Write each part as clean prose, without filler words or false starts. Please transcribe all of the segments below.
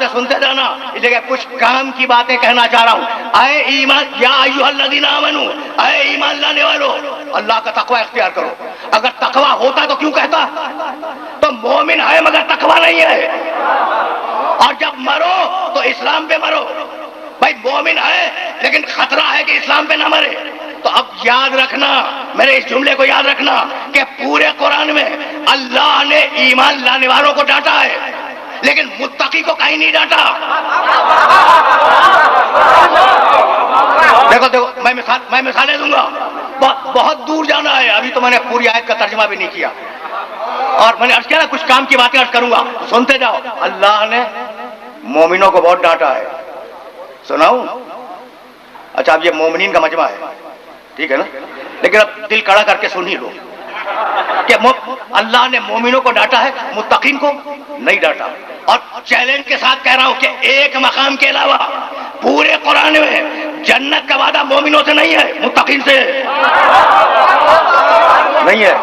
سے سنتے جانا، اس جگہ کچھ کام کی باتیں کہنا چاہ رہا ہوں۔ اے ایمان یا ایھا الذین آمنو، اے ایمان لانے والو، اللہ کا تقوی اختیار کرو۔ اگر تقوی ہوتا تو کیوں کہتا؟ تو مومن ہے مگر تقوی نہیں ہے، اور جب مرو تو اسلام پہ مرو۔ بھائی مومن ہے لیکن خطرہ ہے کہ اسلام پہ نہ مرے۔ تو اب یاد رکھنا، میرے اس جملے کو یاد رکھنا کہ پورے قرآن میں اللہ نے ایمان لانے والوں کو ڈانٹا ہے لیکن متقی کو کہیں نہیں ڈانٹا۔ دیکھو دیکھو میں مثالیں دوں گا، بہت دور جانا ہے، ابھی تو میں نے پوری آیت کا ترجمہ بھی نہیں کیا، اور میں نے عرض کیا نا کچھ کام کی باتیں عرض کروں گا، سنتے جاؤ۔ اللہ نے مومنوں کو بہت ڈانٹا ہے، سناؤں؟ اچھا اب یہ مومنین کا مجمع ہے، ٹھیک ہے نا، لیکن اب دل کڑا کر کے سن ہی لو کہ اللہ نے مومنوں کو ڈانٹا ہے، متقین کو نہیں ڈانٹا۔ اور چیلنج کے ساتھ کہہ رہا ہوں کہ ایک مقام کے علاوہ پورے قرآن میں جنت کا وعدہ مومنوں سے نہیں ہے، متقین سے نہیں ہے۔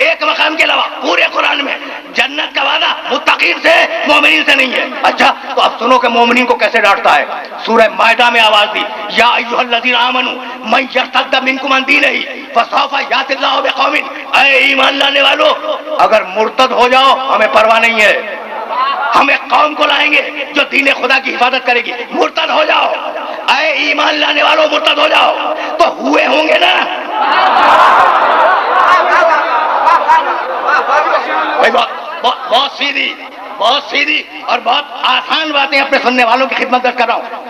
ایک مقام کے علاوہ پورے قرآن میں جنت کا وعدہ متقین سے مومنین سے نہیں ہے۔ اچھا تو اب سنو کہ مومنین کو کیسے ڈانٹتا ہے۔ سورہ مائدہ میں آواز دی، یا ایھا الذین آمنوا من یرتد منکم عن دینہ فسوف یأتی اللہ بقوم، اے ایمان لانے والو اگر مرتد ہو جاؤ ہمیں پرواہ نہیں ہے، ہم ایک قوم کو لائیں گے جو دین خدا کی حفاظت کرے گی۔ مرتد ہو جاؤ، اے ایمان لانے والو مرتد ہو جاؤ تو ہوئے ہوں گے نا۔ بہت سیدھی اور بہت آسان باتیں اپنے سننے والوں کی خدمت کر رہا ہوں۔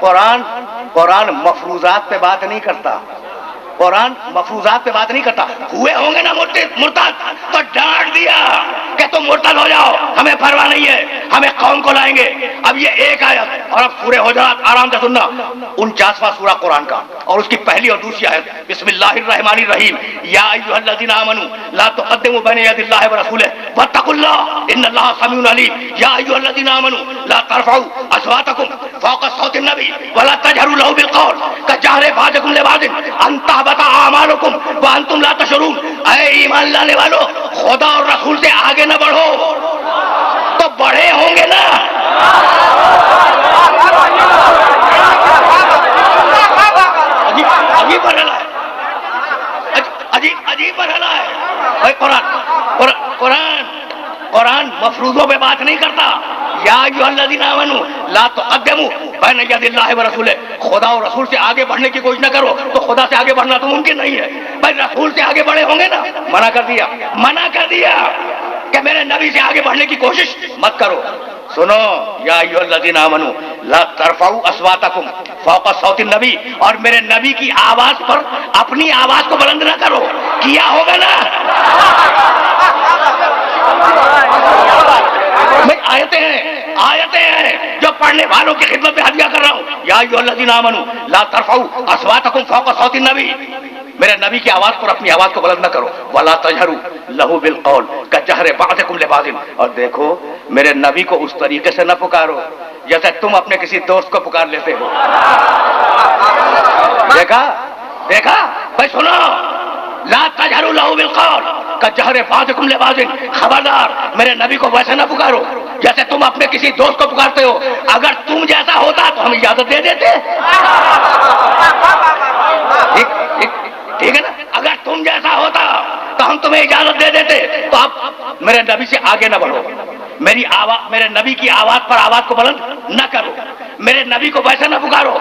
قرآن مفروضات پہ بات نہیں کرتا، قرآن مفروضات پہ بات نہیں کرتا۔ ہوئے ہوں گے نا مرتد تو ڈانٹ دیا کہ تم مرتد ہو جاؤ، ہمیں پرواہ نہیں ہے، ہمیں قوم کو لائیں گے۔ اب یہ ایک آیت، اور اب سورہ حجرات آرام سے سننا، 49واں سورہ قرآن کا، اور اس کی پہلی اور دوسری آیت، بسم اللہ الرحمن الرحیم، یا ایھا الذین آمنوا لا تقدموا بین یدی اللہ ورسولہ واتقوا اللہ ان اللہ سمیع علیم۔ یا ایھا الذین آمنوا لا ترفعوا اصواتکم فوق صوت النبی ولا تجهروا له بالقول کجهر بعضکم لبعض ان تحبط اعمالکم وانتم لا تشعرون۔ اے ایمان لانے والو خدا اور رسول سے آگے نہ بڑھو تو بڑھے ہوں گے نا۔ عجیب مرحلہ ہے، عجیب مرحلہ ہے۔ قرآن مفروضوں پہ بات نہیں کرتا۔ یا ایھا الذین آمنوا لا تقدموا بین یدی اللہ ورسولہ، خدا اور رسول سے آگے بڑھنے کی کوشش نہ کرو، تو خدا سے آگے بڑھنا تو ممکن نہیں ہے، بھائی رسول سے آگے بڑھے ہوں گے نا۔ منع کر دیا کہ میرے نبی سے آگے بڑھنے کی کوشش مت کرو۔ سنو، یا ایھا الذین آمنوا لا ترفعوا اصواتکم فوق صوت النبی، اور میرے نبی کی آواز پر اپنی آواز کو بلند نہ کرو، کیا ہوگا نا۔ میں آیتیں ہیں جو پڑھنے والوں کی خدمت میں ہدیہ کر رہا ہوں۔ یا ایھا الذین آمنوا لا ترفعوا اصواتکم فوق صوت النبی، میرے نبی کی آواز پر اپنی آواز کو بلند نہ کرو، ولا تجهروا له بالقول کجهر بعضکم لبعض، اور دیکھو میرے نبی کو اس طریقے سے نہ پکارو جیسے تم اپنے کسی دوست کو پکار لیتے ہو۔ دیکھا بھائی سنو، لا تجهروا له بالقول کجهر بعضکم لبعض، خبردار میرے نبی کو ویسے نہ پکارو جیسے تم اپنے کسی دوست کو پکارتے ہو۔ اگر تم جیسا ہوتا تو ہم اجازت دے دیتے، ٹھیک ہے نا، اگر تم جیسا ہوتا تو ہم تمہیں اجازت دے دیتے۔ تو اب میرے نبی سے آگے نہ بڑھو، میرے نبی کی آواز پر آواز کو بلند نہ کرو، میرے نبی کو ویسے نہ پکارو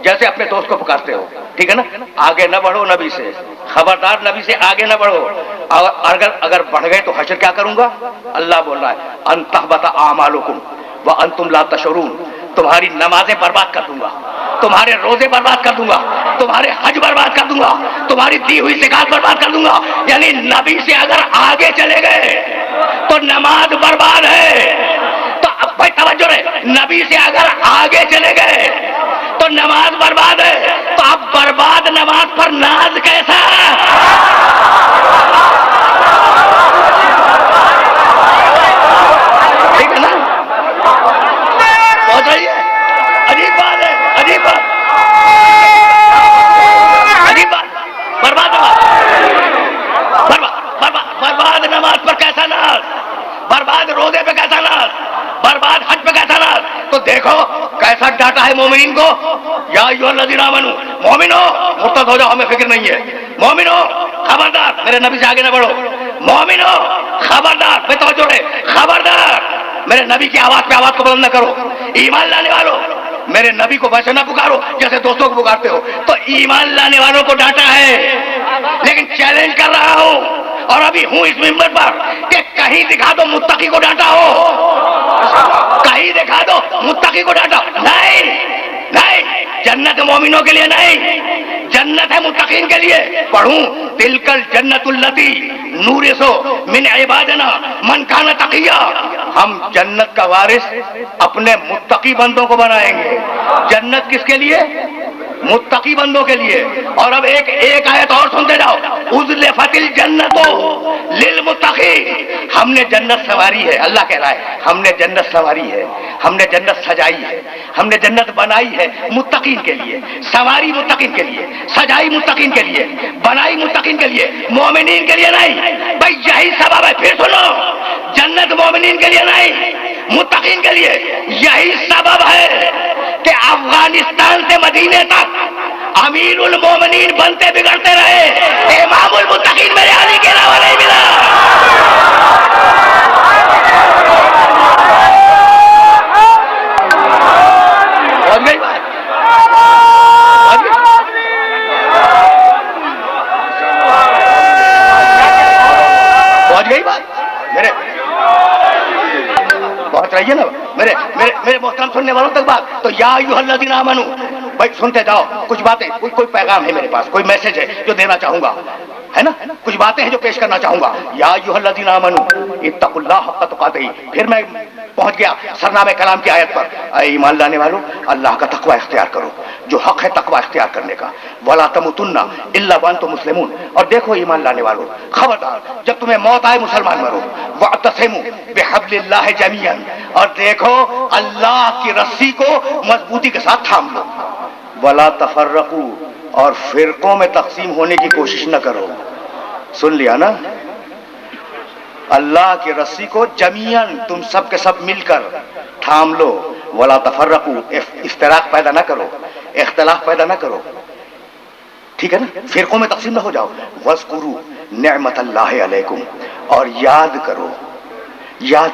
جیسے اپنے دوست کو پکارتے ہو، ٹھیک ہے نا، آگے نہ بڑھو نبی سے، خبردار نبی سے آگے نہ بڑھو۔ اگر بڑھ گئے تو حشر کیا کروں گا؟ اللہ بول رہا ہے ان تحبط اعمالکم وانتم لا تشعرون، تمہاری نمازیں برباد کر دوں گا، تمہارے روزے برباد کر دوں گا، تمہارے حج برباد کر دوں گا، تمہاری دی ہوئی زکات برباد کر دوں گا۔ یعنی نبی سے اگر آگے چلے گئے تو نماز برباد ہے۔ تو اب بھائی توجہ رہے، نبی سے اگر آگے چلے گئے تو نماز برباد ہے، تو اب برباد نماز پر ناز کیسا؟ ٹھیک ہے نا، پہنچ رہی ہے؟ عجیب بات ہے، عجیب بات، برباد برباد نماز پر کیسا ناز، برباد روزے پہ کیسا ناز، برباد حج پہ کیسا ناز۔ تو دیکھو کیسا ڈاٹا ہے مومنین کو. یا ایھا الذین آمنو، مومنو مرتد ہو جاؤ ہمیں فکر نہیں ہے. مومنو خبردار میرے نبی سے آگے نہ بڑھو. مومنو خبردار میں توجہ رہے، خبردار میرے نبی کی آواز پہ آواز کو بلند نہ کرو. ایمان لانے والوں میرے نبی کو ویسے نہ پکارو جیسے دوستوں کو پکارتے ہو. تو ایمان لانے والوں کو ڈانٹا ہے، لیکن چیلنج کر رہا ہوں اور ابھی ہوں اس منبر پر کہ کہیں دکھا دو متقی کو ڈانٹا ہو، کہیں دکھا دو متقی کو ڈانٹا. نہیں نہیں، جنت مومنوں کے لیے نہیں، جنت ہے متقین کے لیے. پڑھوں تلک الجنت التی نورث من عبادنا من کان تقیا. ہم جنت کا وارث اپنے متقی بندوں کو بنائیں گے. جنت کس کے لیے؟ متقی بندوں کے لیے. اور اب ایک آیت اور سنتے جاؤ. ازلفت الجنت للمتقین. ہم نے جنت سنواری ہے، اللہ کہہ رہا ہے ہم نے جنت سنواری ہے، ہم نے جنت سجائی ہے، ہم نے جنت بنائی ہے متقین کے لیے. سواری متقین کے لیے، سجائی متقین کے لیے، بنائی متقین کے لیے، مومنین کے لیے نہیں. بھائی یہی سبب ہے، پھر سنو، جنت مومنین کے لیے نہیں متقین کے لیے. یہی سبب ہے کہ افغانستان سے مدینے تک امیر المومنین بنتے بگڑتے رہے، امام المتقین میرے علی کے علاوہ نہیں ملا. پہنچ گئی بات؟ پہنچ گئی بات؟ میرے پہنچ رہی ہے نا میرے محترم سننے والوں تک بات. تو یا ایھا الذین آمنو، بھائی سنتے جاؤ. کچھ باتیں، کوئی پیغام ہے میرے پاس، کوئی میسج ہے جو دینا چاہوں گا، ہے نا. کچھ باتیں ہیں جو پیش کرنا چاہوں گا. یا ایھا الذین آمنو اتقوا اللہ حق تقاتہ. پھر میں پہنچ گیا سرنامہ کلام کی آیت پر. اے ایمان لانے والوں، اللہ کا تقوی اختیار کرو، جو حق ہے تقوی اختیار کرنے کا. ولا تموتن الا وانتم مسلمون. اور دیکھو ایمان لانے والوں، خبردار جب تمہیں موت آئے مسلمان مرو. واعتصموا بحبل اللہ جمیعا. اور دیکھو اللہ کی رسی کو مضبوطی کے ساتھ تھام لو. ولا تفرقوا. اور فرقوں میں تقسیم ہونے کی کوشش نہ کرو. سن لیا نا؟ اللہ کی رسی کو جمیعاً تم سب کے سب مل کر تھام لو. ولا تفرقوا. افتراق پیدا نہ کرو، اختلاف پیدا نہ کرو. ٹھیک ہے نا؟ فرقوں میں تقسیم نہ ہو جاؤ. واذکروا نعمت اللہ علیکم. اور یاد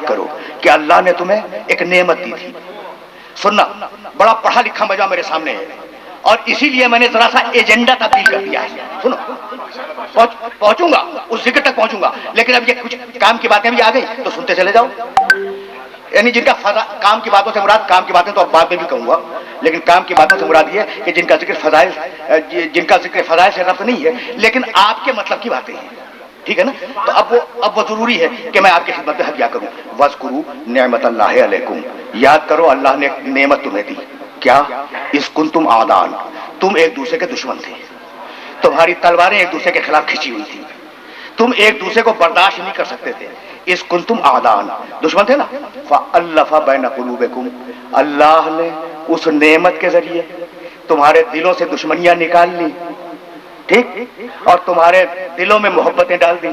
کرو کہ اللہ نے تمہیں ایک نعمت دی تھی. سننا، بڑا پڑھا لکھا مجمع میرے سامنے ہے اور اسی لیے میں نے ذرا سا ایجنڈا تبدیل کر دیا ہے. سنو، پہنچوں گا اس ذکر تک پہنچوں گا، لیکن اب یہ کچھ کام کی باتیں بھی آ گئی تو سنتے چلے جاؤ. یعنی جن کا کام کی باتوں سے مراد، کام کی باتیں تو اب بعد میں بھی کہوں گا، لیکن کام کی باتوں سے مراد یہ ہے کہ جن کا ذکر فضائل سے ربط نہیں ہے لیکن آپ کے مطلب کی باتیں ہیں. ٹھیک ہے نا؟ تو اب وہ ضروری ہے کہ میں آپ کی خدمت میں ہدیہ کروں. واذکروا نعمت اللہ علیکم. یاد کرو اللہ نے ایک نعمت تمہیں دی. کیا؟ اذ کنتم اعداء. تم ایک دوسرے کے دشمن تھے، تمہاری تلواریں ایک دوسرے کے خلاف کھینچی ہوئی تھی، تم ایک دوسرے کو برداشت نہیں کر سکتے تھے. اذ کنتم اعداء، دشمن تھے نا. فالف بین قلوبکم. اللہ نے اس نعمت کے ذریعے تمہارے دلوں سے دشمنیاں نکال لی، ٹھیک، اور تمہارے دلوں میں محبتیں ڈال دی.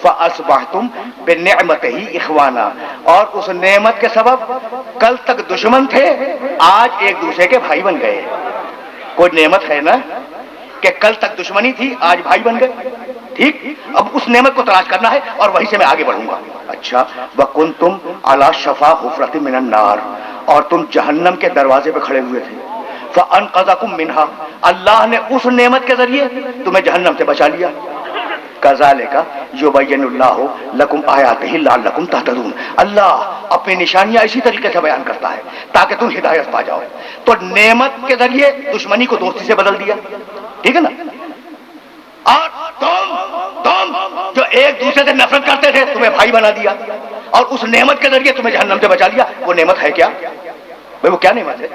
فاصبحتم بنعمتہ اخوانا. اور اس نعمت کے سبب کل تک دشمن تھے، آج ایک دوسرے کے بھائی بن گئے. کوئی نعمت ہے نا کہ کل تک دشمنی تھی، آج بھائی بن گئے. ٹھیک، اب اس نعمت کو تلاش کرنا ہے اور وہیں سے میں آگے بڑھوں گا. اچھا، وکنتم علی شفا حفرۃ من النار. اور تم جہنم کے دروازے پہ کھڑے ہوئے تھے. فانقذکم منہا. اللہ نے اس نعمت کے ذریعے تمہیں جہنم سے بچا لیا. کذالک یبین اللہ لکم آیاتہ لعلکم تہتدون. اللہ اپنی نشانیاں اسی طریقے سے بیان کرتا ہے تاکہ تم ہدایت پا جاؤ. تو نعمت کے ذریعے دشمنی کو دوستی سے بدل دیا. ٹھیک ہے نا؟ اور تم جو ایک دوسرے سے نفرت کرتے تھے تمہیں بھائی بنا دیا اور اس نعمت کے ذریعے تمہیں جہنم سے بچا لیا. وہ نعمت ہے کیا بھائی؟ وہ کیا نعمت ہے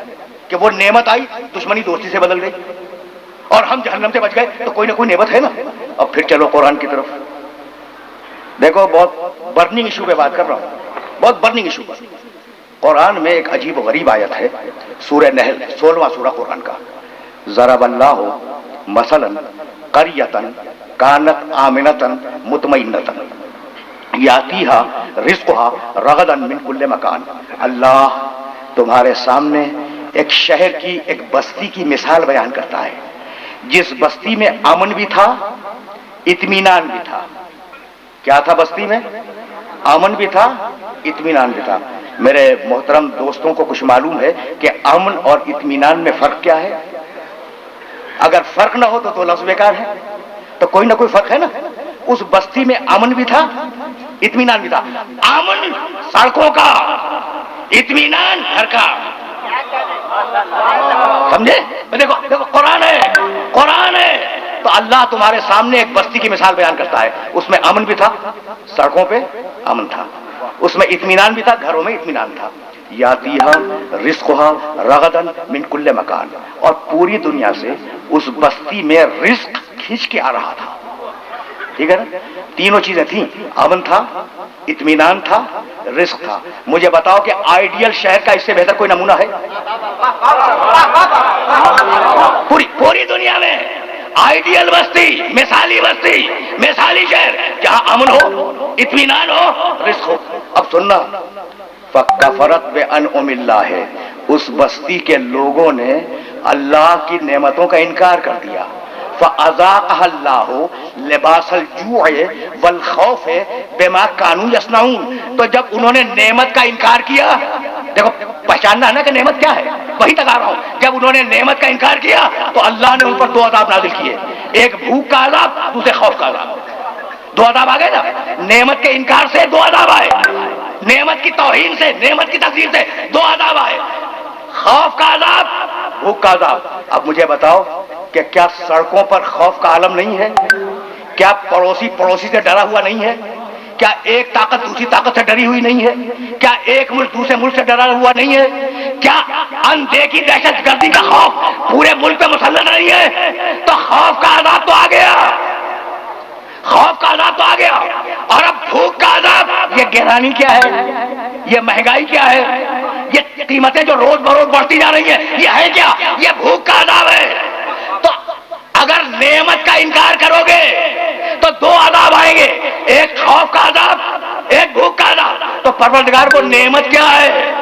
کہ وہ نعمت آئی، دشمنی دوستی سے بدل گئی اور ہم جہنم سے بچ گئے. تو کوئی نہ کوئی نعمت ہے نا. اب پھر چلو قرآن کی طرف. دیکھو بہت برننگ ایشو پہ بات کر رہا ہوں، بہت برننگ ایشو پر. قرآن میں ایک عجیب و غریب آیت ہے، سورہ نحل 16واں سورہ قرآن کا. ضرب اللہ مثلا قریۃ کانت آمنۃ مطمئنۃ یاتیھا رزقھا رغدا من کل مکان. اللہ تمہارے سامنے ایک شہر کی ایک بستی کی مثال بیان کرتا ہے جس بستی میں امن بھی تھا اطمینان بھی تھا. کیا تھا بستی میں؟ امن بھی تھا اطمینان بھی تھا. میرے محترم دوستوں کو کچھ معلوم ہے کہ امن اور اطمینان میں فرق کیا ہے؟ اگر فرق نہ ہو تو لفظ بیکار ہے. تو کوئی نہ کوئی فرق ہے نا. اس بستی میں امن بھی تھا اطمینان بھی تھا. امن سڑکوں کا، اطمینان گھر کا. سمجھے؟ دیکھو دیکھو قرآن ہے، قرآن ہے. تو اللہ تمہارے سامنے ایک بستی کی مثال بیان کرتا ہے. اس میں امن بھی تھا، سڑکوں پہ امن تھا. اس میں اطمینان بھی تھا، گھروں میں اطمینان تھا. یاتیہا رزقہا رغدن من کل مکان. اور پوری دنیا سے اس بستی میں رزق کھینچ کے آ رہا تھا. ٹھیک ہے نا؟ تینوں چیزیں تھیں، امن تھا، اطمینان تھا، رزق تھا. مجھے بتاؤ کہ آئیڈیل شہر کا اس سے بہتر کوئی نمونہ ہے؟ پوری دنیا میں آئیڈیل بستی، مثالی بستی، مثالی شہر جہاں امن ہو، اطمینان ہو، رزق ہو. اب سننا، فکفرت بانعم اللہ ہے. اس بستی کے لوگوں نے اللہ کی نعمتوں کا انکار کر دیا. فَأَذَاقَهَا اللَّهُ لِبَاسَ الْجُوعِ وَالْخَوْفِ بِمَا كَانُوا يَصْنَعُونَ. تو جب انہوں نے نعمت کا انکار کیا، دیکھو پہچاننا ہے نا کہ نعمت کیا ہے، وہی تک آ رہا ہوں. جب انہوں نے نعمت کا انکار کیا تو اللہ نے ان پر دو عذاب نازل کیے. ایک بھوک کا عذاب، دوسرے خوف کا عذاب. دو عذاب آ گئے نا. نعمت کے انکار سے دو عذاب آئے، نعمت کی توہین سے، نعمت کی تکذیب سے دو عذاب آئے. خوف کا عذاب، بھوک کا عذاب. اب مجھے بتاؤ کہ کیا سڑکوں پر خوف کا عالم نہیں ہے؟ کیا پڑوسی سے ڈرا ہوا نہیں ہے؟ کیا ایک طاقت دوسری طاقت سے ڈری ہوئی نہیں ہے؟ کیا ایک ملک دوسرے ملک سے ڈرا ہوا نہیں ہے؟ کیا اندیکھی دہشت گردی کا خوف پورے ملک پہ مسلط نہیں ہے؟ تو خوف کا عذاب تو آ گیا، خوف کا عذاب تو آ گیا. اور اب بھوک کا عذاب. یہ گہرانی کیا ہے؟ یہ مہنگائی کیا ہے؟ یہ قیمتیں جو روز بروز بڑھتی جا رہی ہیں، یہ ہے کیا؟ یہ بھوک کا عذاب ہے. تو اگر نعمت کا انکار کرو گے تو دو عذاب آئیں گے، ایک خوف کا عذاب، ایک بھوک کا عذاب. تو پروردگار کو نعمت کیا ہے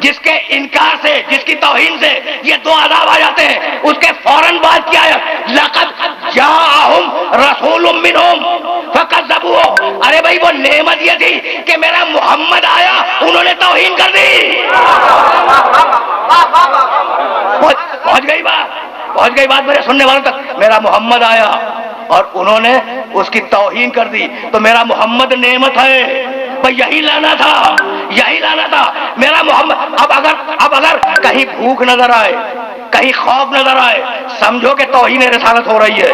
جس کے انکار سے، جس کی توہین سے یہ دو عذاب آ جاتے ہیں؟ اس کے فوراً بعد کیا ہے؟ لقد جاءہم رسول منہم فکذبوہ. ارے بھائی وہ نعمت یہ تھی کہ میرا محمد آیا، انہوں نے توہین کر دی. پہنچ گئی بات میرے سننے والوں تک. میرا محمد آیا اور انہوں نے اس کی توہین کر دی. تو میرا محمد نعمت ہے بھائی، یہی لانا تھا، یہی لانا تھا میرا محمد. اب اگر کہیں بھوک نظر آئے، کہیں خوف نظر آئے، سمجھو کہ توہین رسالت ہو رہی ہے.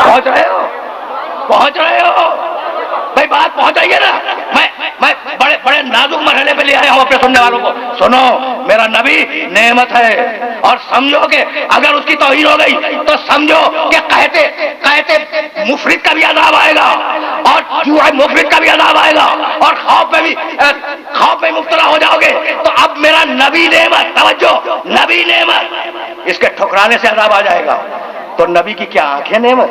پہنچ رہے ہو بھائی، بات پہنچ رہی ہے نا. میں بڑے نازک مرحلے پہ لے آیا ہوں اپنے سننے والوں کو. سنو، میرا نبی نعمت ہے، اور سمجھو کہ اگر اس کی توہین ہو گئی تو سمجھو کہ قحط مفرد کا بھی عذاب آئے گا، اور جوع مفرد کا بھی عذاب آئے گا، اور خوف میں مبتلا ہو جاؤ گے. تو اب میرا نبی نعمت، توجہ، نبی نعمت، اس کے ٹھکرانے سے عذاب آ جائے گا. تو نبی کی کیا آنکھیں نعمت؟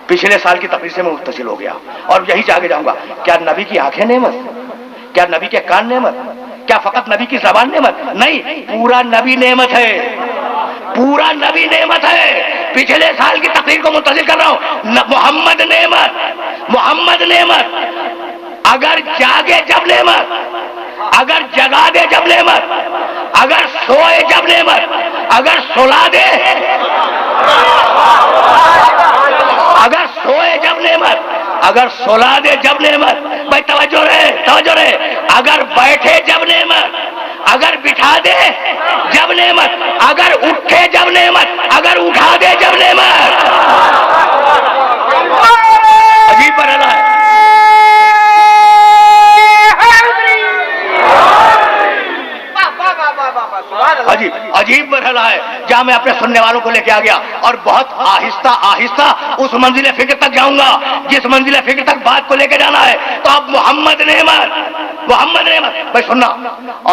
پچھلے سال کی تقریر سے میں متصل ہو گیا اور یہی سے آگے جاؤں گا. کیا نبی کی آنکھیں نعمت؟ کیا نبی کے کان نعمت؟ کیا فقط نبی کی زبان نعمت؟ نہیں، پورا نبی نعمت ہے، پورا نبی نعمت ہے. پچھلے سال کی تقریر کو متصل کر رہا ہوں. محمد نعمت، محمد نعمت. اگر جاگے جب نعمت، اگر جگا دے جب نعمت، اگر سوئے جب نعمت، اگر سلا دے، اگر سوئے جب نعمت، اگر سلا دے جب نعمت. بھائی توجہ رہے. اگر بیٹھے جب نعمت، اگر بٹھا دے جب نعمت، اگر اٹھے جب نعمت، اگر اٹھا دے جب نعمت. عجیب مرحلہ ہے، عجیب مرحلہ ہے جہاں میں اپنے سننے والوں کو لے کے آ گیا اور بہت آہستہ آہستہ اس منزل فکر تک جاؤں گا جس منزل فکر تک بات کو لے کے جانا ہے. تو اب محمد نعمت، محمد نعمت. بھائی سننا،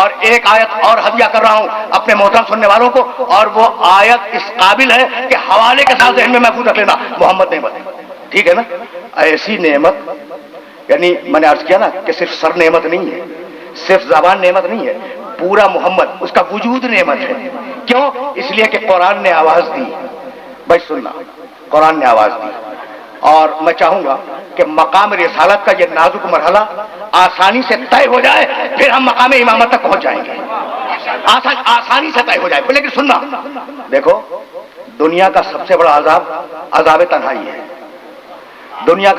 اور ایک آیت اور ہدیہ کر رہا ہوں اپنے محترم سننے والوں کو، اور وہ آیت اس قابل ہے کہ حوالے کے ساتھ ذہن میں محفوظ رکھ لینا. محمد نعمت، ٹھیک ہے نا؟ ایسی نعمت، یعنی میں نے عرض کیا نا کہ صرف سر نعمت نہیں ہے، صرف زبان نعمت نہیں ہے، پورا محمد اس کا وجود نعمت ہے. کیوں؟ اس لیے کہ قرآن نے آواز دی. بھائی سننا، قرآن نے آواز دی. اور میں چاہوں گا کہ مقام رسالت کا یہ نازک مرحلہ آسانی سے طے ہو جائے، پھر ہم مقام امامت تک پہنچ جائیں گے. آسانی سے طے ہو جائے. لیکن سننا، دیکھو دنیا کا سب سے بڑا عذاب عذاب تنہائی ہے. دنیا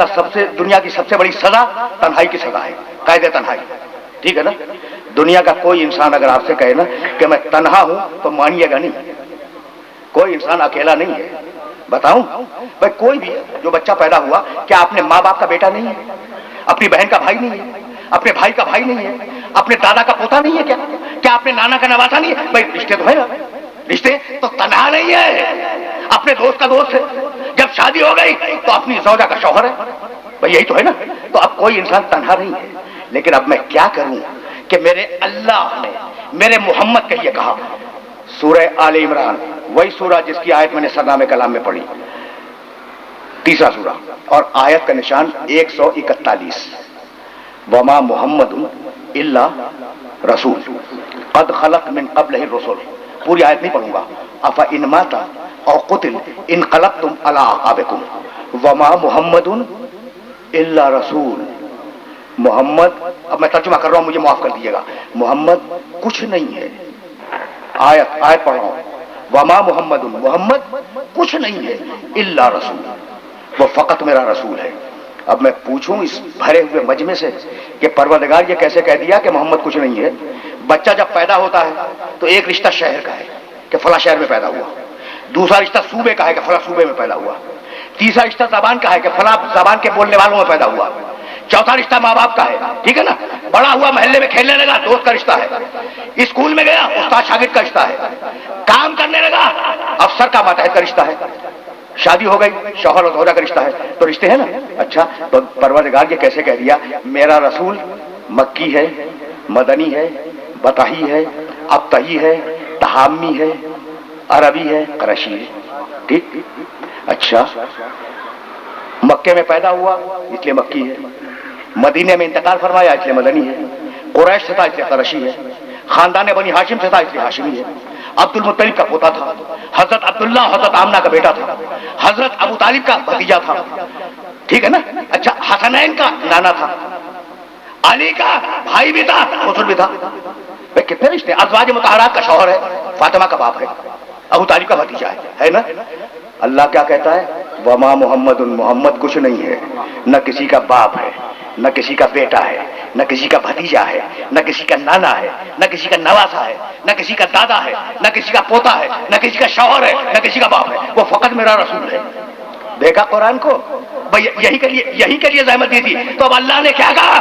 کی سب سے بڑی سزا تنہائی کی سزا ہے، قید تنہائی. ٹھیک ہے نا؟ دنیا کا کوئی انسان اگر آپ سے کہے نا کہ میں تنہا ہوں تو مانیے گا نہیں. کوئی انسان اکیلا نہیں ہے. بتاؤں بھائی، کوئی بھی جو بچہ پیدا ہوا، کیا اپنے ماں باپ کا بیٹا نہیں ہے؟ اپنی بہن کا بھائی نہیں ہے؟ اپنے بھائی کا بھائی نہیں ہے؟ اپنے دادا کا پوتا نہیں ہے؟ کیا اپنے نانا کا نواسا نہیں ہے؟ بھائی رشتے تو ہے نا. رشتے تو تنہا نہیں ہے، اپنے دوست کا دوست ہے. جب شادی ہو گئی تو اپنی زوجہ کا شوہر ہے. بھائی یہی تو ہے نا. تو اب کوئی انسان تنہا نہیں ہے. لیکن اب میں کیا کروں کہ میرے اللہ نے میرے محمد کے لیے کہا. سورہ آل عمران، وہی سورہ جس کی آیت میں نے سرنامے کلام میں پڑھی، تیسرا سورہ، اور آیت کا نشان 141. وما محمد الا رسول قد خلق من قبلہ الرسل. پوری آیت نہیں پڑھوں گا. افإن مات او قتل انقلبتم علی اعقابکم وما محمد الا رسول. محمد، اب میں ترجمہ کر رہا ہوں، مجھے معاف کر دیجیے گا. محمد کچھ نہیں ہے. آیت پڑھ رہا ہوں. وما محمد، محمد کچھ نہیں ہے، الا رسول، وہ فقط میرا رسول ہے. اب میں پوچھوں اس بھرے ہوئے مجمع سے کہ پروردگار یہ کیسے کہہ دیا کہ محمد کچھ نہیں ہے؟ بچہ جب پیدا ہوتا ہے تو ایک رشتہ شہر کا ہے کہ فلاں شہر میں پیدا ہوا، دوسرا رشتہ صوبے کا ہے کہ فلاں صوبے میں پیدا ہوا، تیسرا رشتہ زبان کا ہے کہ فلاں زبان کے بولنے والوں میں پیدا ہوا، چوتھا رشتہ ماں باپ کا ہے. ٹھیک ہے نا؟ بڑا ہوا، محلے میں کھیلنے لگا، دوست کا رشتہ ہے. اسکول میں گیا، استاد شاگرد کا رشتہ ہے. کام کرنے لگا، افسر کا ماتحت کا رشتہ ہے. شادی ہو گئی، شوہر اور زوجہ کا رشتہ ہے. تو رشتے ہیں نا. اچھا، تو پروردگار یہ کیسے کہہ دیا میرا رسول مکی ہے، مدنی ہے، بطحی ہے، ابتحی ہے، تحامی ہے، عربی ہے، قریشی ہے. ٹھیک. اچھا، مکے میں پیدا ہوا اس لیے مکی ہے، مدینے میں انتقال فرمایا اس لیے مدنی ہے، قریش سے تھا اس لیے قریشی ہے، خاندان بنی ہاشم سے تھا اس لیے ہاشمی ہے. عبد المطلب کا پوتا تھا، حضرت عبداللہ حضرت آمنہ کا بیٹا تھا، حضرت ابو طالب کا بھتیجا تھا. ٹھیک ہے نا؟ اچھا، حسنین کا نانا تھا، علی کا بھائی بھی تھا، حسن بھی تھا. بھائی کتنے رشتے. ازواج مطہرات کا شوہر ہے، فاطمہ کا باپ ہے، ابو طالب کا بھتیجا ہے نا. اللہ کیا کہتا ہے؟ وما محمد، محمد کچھ نہیں ہے، نہ کسی کا باپ ہے، نہ کسی کا بیٹا ہے، نہ کسی کا بھتیجا ہے، نہ کسی کا نانا ہے، نہ کسی کا نواسا ہے، نہ کسی کا دادا ہے، نہ کسی کا پوتا ہے، نہ کسی کا شوہر ہے، نہ کسی کا باپ ہے. وہ فقط میرا رسول ہے. دیکھا قرآن کو؟ بھائی یہی کے لیے زحمت دی تھی. تو اب اللہ نے کیا کہا؟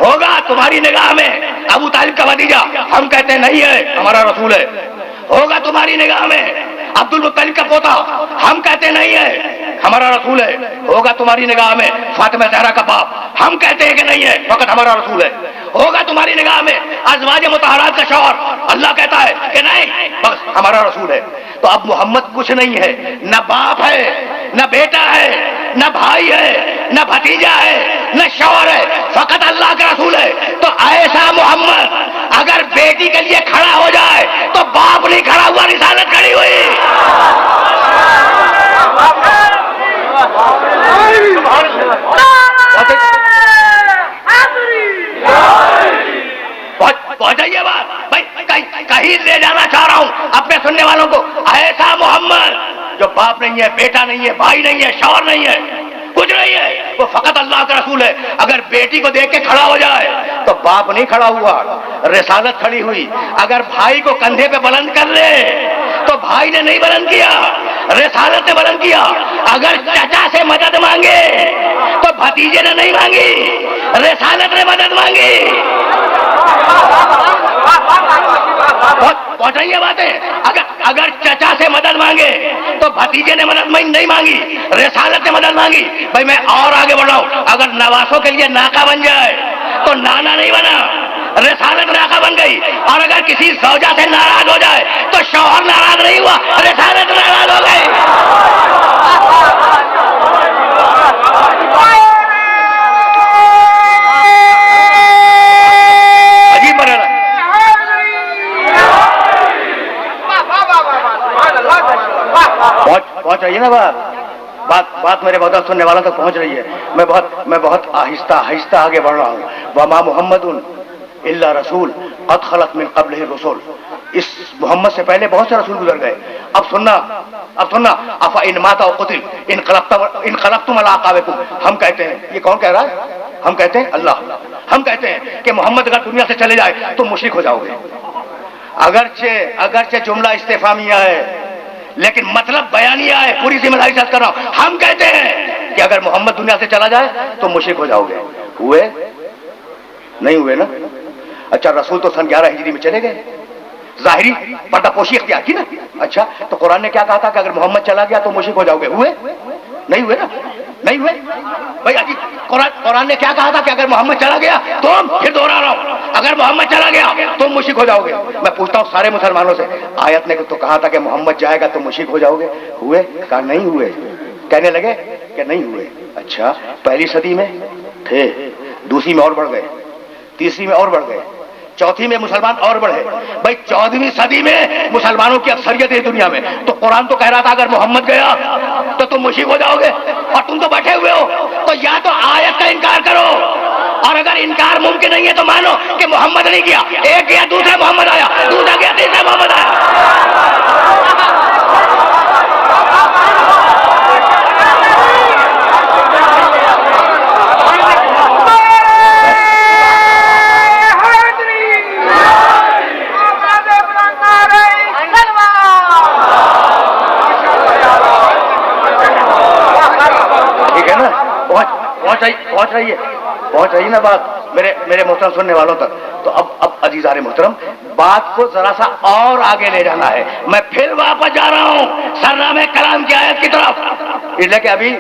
ہوگا تمہاری نگاہ میں ابو طالب کا بھتیجا، ہم کہتے ہیں نہیں ہے، ہمارا رسول ہے. ہوگا تمہاری نگاہ میں عبد المطلب کا پوتا، ہم کہتے نہیں ہے، ہمارا رسول ہے. ہوگا تمہاری نگاہ میں فاطمہ زہرا کا باپ، ہم کہتے ہیں کہ نہیں ہے، فقط ہمارا رسول ہے. ہوگا تمہاری نگاہ میں ازواج مطہرات کا شوہر، اللہ کہتا ہے کہ نہیں، بس ہمارا رسول ہے. تو اب محمد کچھ نہیں ہے، نہ باپ ہے، نہ بیٹا ہے، نہ بھائی ہے، نہ بھتیجا ہے، نہ شوہر ہے، فقط اللہ کا رسول ہے. تو ایسا محمد اگر بیٹی کے لیے کھڑا ہو جائے تو باپ نہیں کھڑا ہوا، رسالت کھڑی ہوئی. پہنچائیے بات بھائی، کہیں لے جانا چاہ رہا ہوں اپنے سننے والوں کو. ایسا محمد جو باپ نہیں ہے، بیٹا نہیں ہے، بھائی نہیں ہے، شوہر نہیں ہے، کچھ نہیں ہے، وہ فقط اللہ کا رسول ہے. اگر بیٹی کو دیکھ کے کھڑا ہو جائے تو باپ نہیں کھڑا ہوا، رسالت کھڑی ہوئی. اگر بھائی کو کندھے پہ بلند کر لے تو بھائی نے نہیں بلند کیا، رسالت نے بلند کیا. اگر چچا سے مدد مانگے تو بھتیجے نے نہیں مانگی، رسالت نے مدد مانگی. پہنچائیے باتیں. اگر چچا سے مدد مانگے تو بھتیجے نے مدد نہیں مانگی، رسالت نے مدد مانگی. بھائی میں اور آگے بڑھا ہوں، اگر نواسوں کے لیے ناکا بن جائے تو نانا نہیں بنا، رسالت ناکا بن گئی. اور اگر کسی زوجہ سے ناراض ہو جائے تو شوہر ناراض نہیں ہوا، رسالت ناراض ہو گئی. پہنچ رہی ہے نا بات میرے بہت سننے والوں تک پہنچ رہی ہے. میں بہت آہستہ آہستہ آگے بڑھ رہا ہوں. وما محمد الا رسول قد خلت من قبلہ الرسل. اس محمد سے پہلے بہت سے رسول گزر گئے. اب سننا افإن مات او قتل انقلبتم علی اعقابکم. ہم کہتے ہیں، یہ کون کہہ رہا ہے؟ ہم کہتے ہیں اللہ. ہم کہتے ہیں کہ محمد اگر دنیا سے چلے جائے تو مشرک ہو جاؤ گے. اگرچہ جملہ استفہامیہ ہے لیکن مطلب بیانیہ ہے. پوری ذمہ داری سے کر رہا ہوں. ہم کہتے ہیں کہ اگر محمد دنیا سے چلا جائے تو مشرک ہو جاؤ گے. ہوئے نہیں ہوئے نا؟ اچھا رسول تو سن 11 ہجری میں چلے گئے، ظاہری پردہ پوشی اختیار کی نا. اچھا تو قرآن نے کیا کہا تھا کہ اگر محمد چلا گیا تو مشرک ہو جاؤ گے. ہوئے نہیں ہوئے نا؟ نہیں ہوئے بھائی. قرآن نے کیا کہا تھا کہ اگر محمد چلا گیا تو پھر دوہرا رہا ہوں، اگر محمد چلا گیا تو مشرک ہو جاؤ گے. میں پوچھتا ہوں سارے مسلمانوں سے، آیت نے تو کہا تھا کہ محمد جائے گا تو مشرک ہو جاؤ گے. ہوئے؟ کہا نہیں ہوئے. کہنے لگے کہ نہیں ہوئے. اچھا پہلی صدی میں تھے، دوسری میں اور بڑھ گئے، تیسری میں اور بڑھ گئے، چوتھی میں مسلمان اور بڑھے. بھائی 14ویں صدی میں مسلمانوں کی اکثریت ہے دنیا میں. تو قرآن تو کہہ رہا تھا اگر محمد گیا تو تم مشرک ہو جاؤ گے، اور تم تو بیٹھے ہوئے ہو. تو یا تو آیت کا انکار کرو، اور اگر انکار ممکن نہیں ہے تو مانو کہ محمد نہیں گیا. ایک گیا دوسرا محمد آیا، دوسرا گیا تیسرا محمد آیا. پہنچ رہی نا بات میرے محترم سننے والوں تک. تو اب عزیزان محترم بات کو ذرا سا اور آگے لے جانا ہے. میں پھر واپس جا رہا ہوں سرنامے کلام کی آیت کی طرف، اس لیے کہ ابھی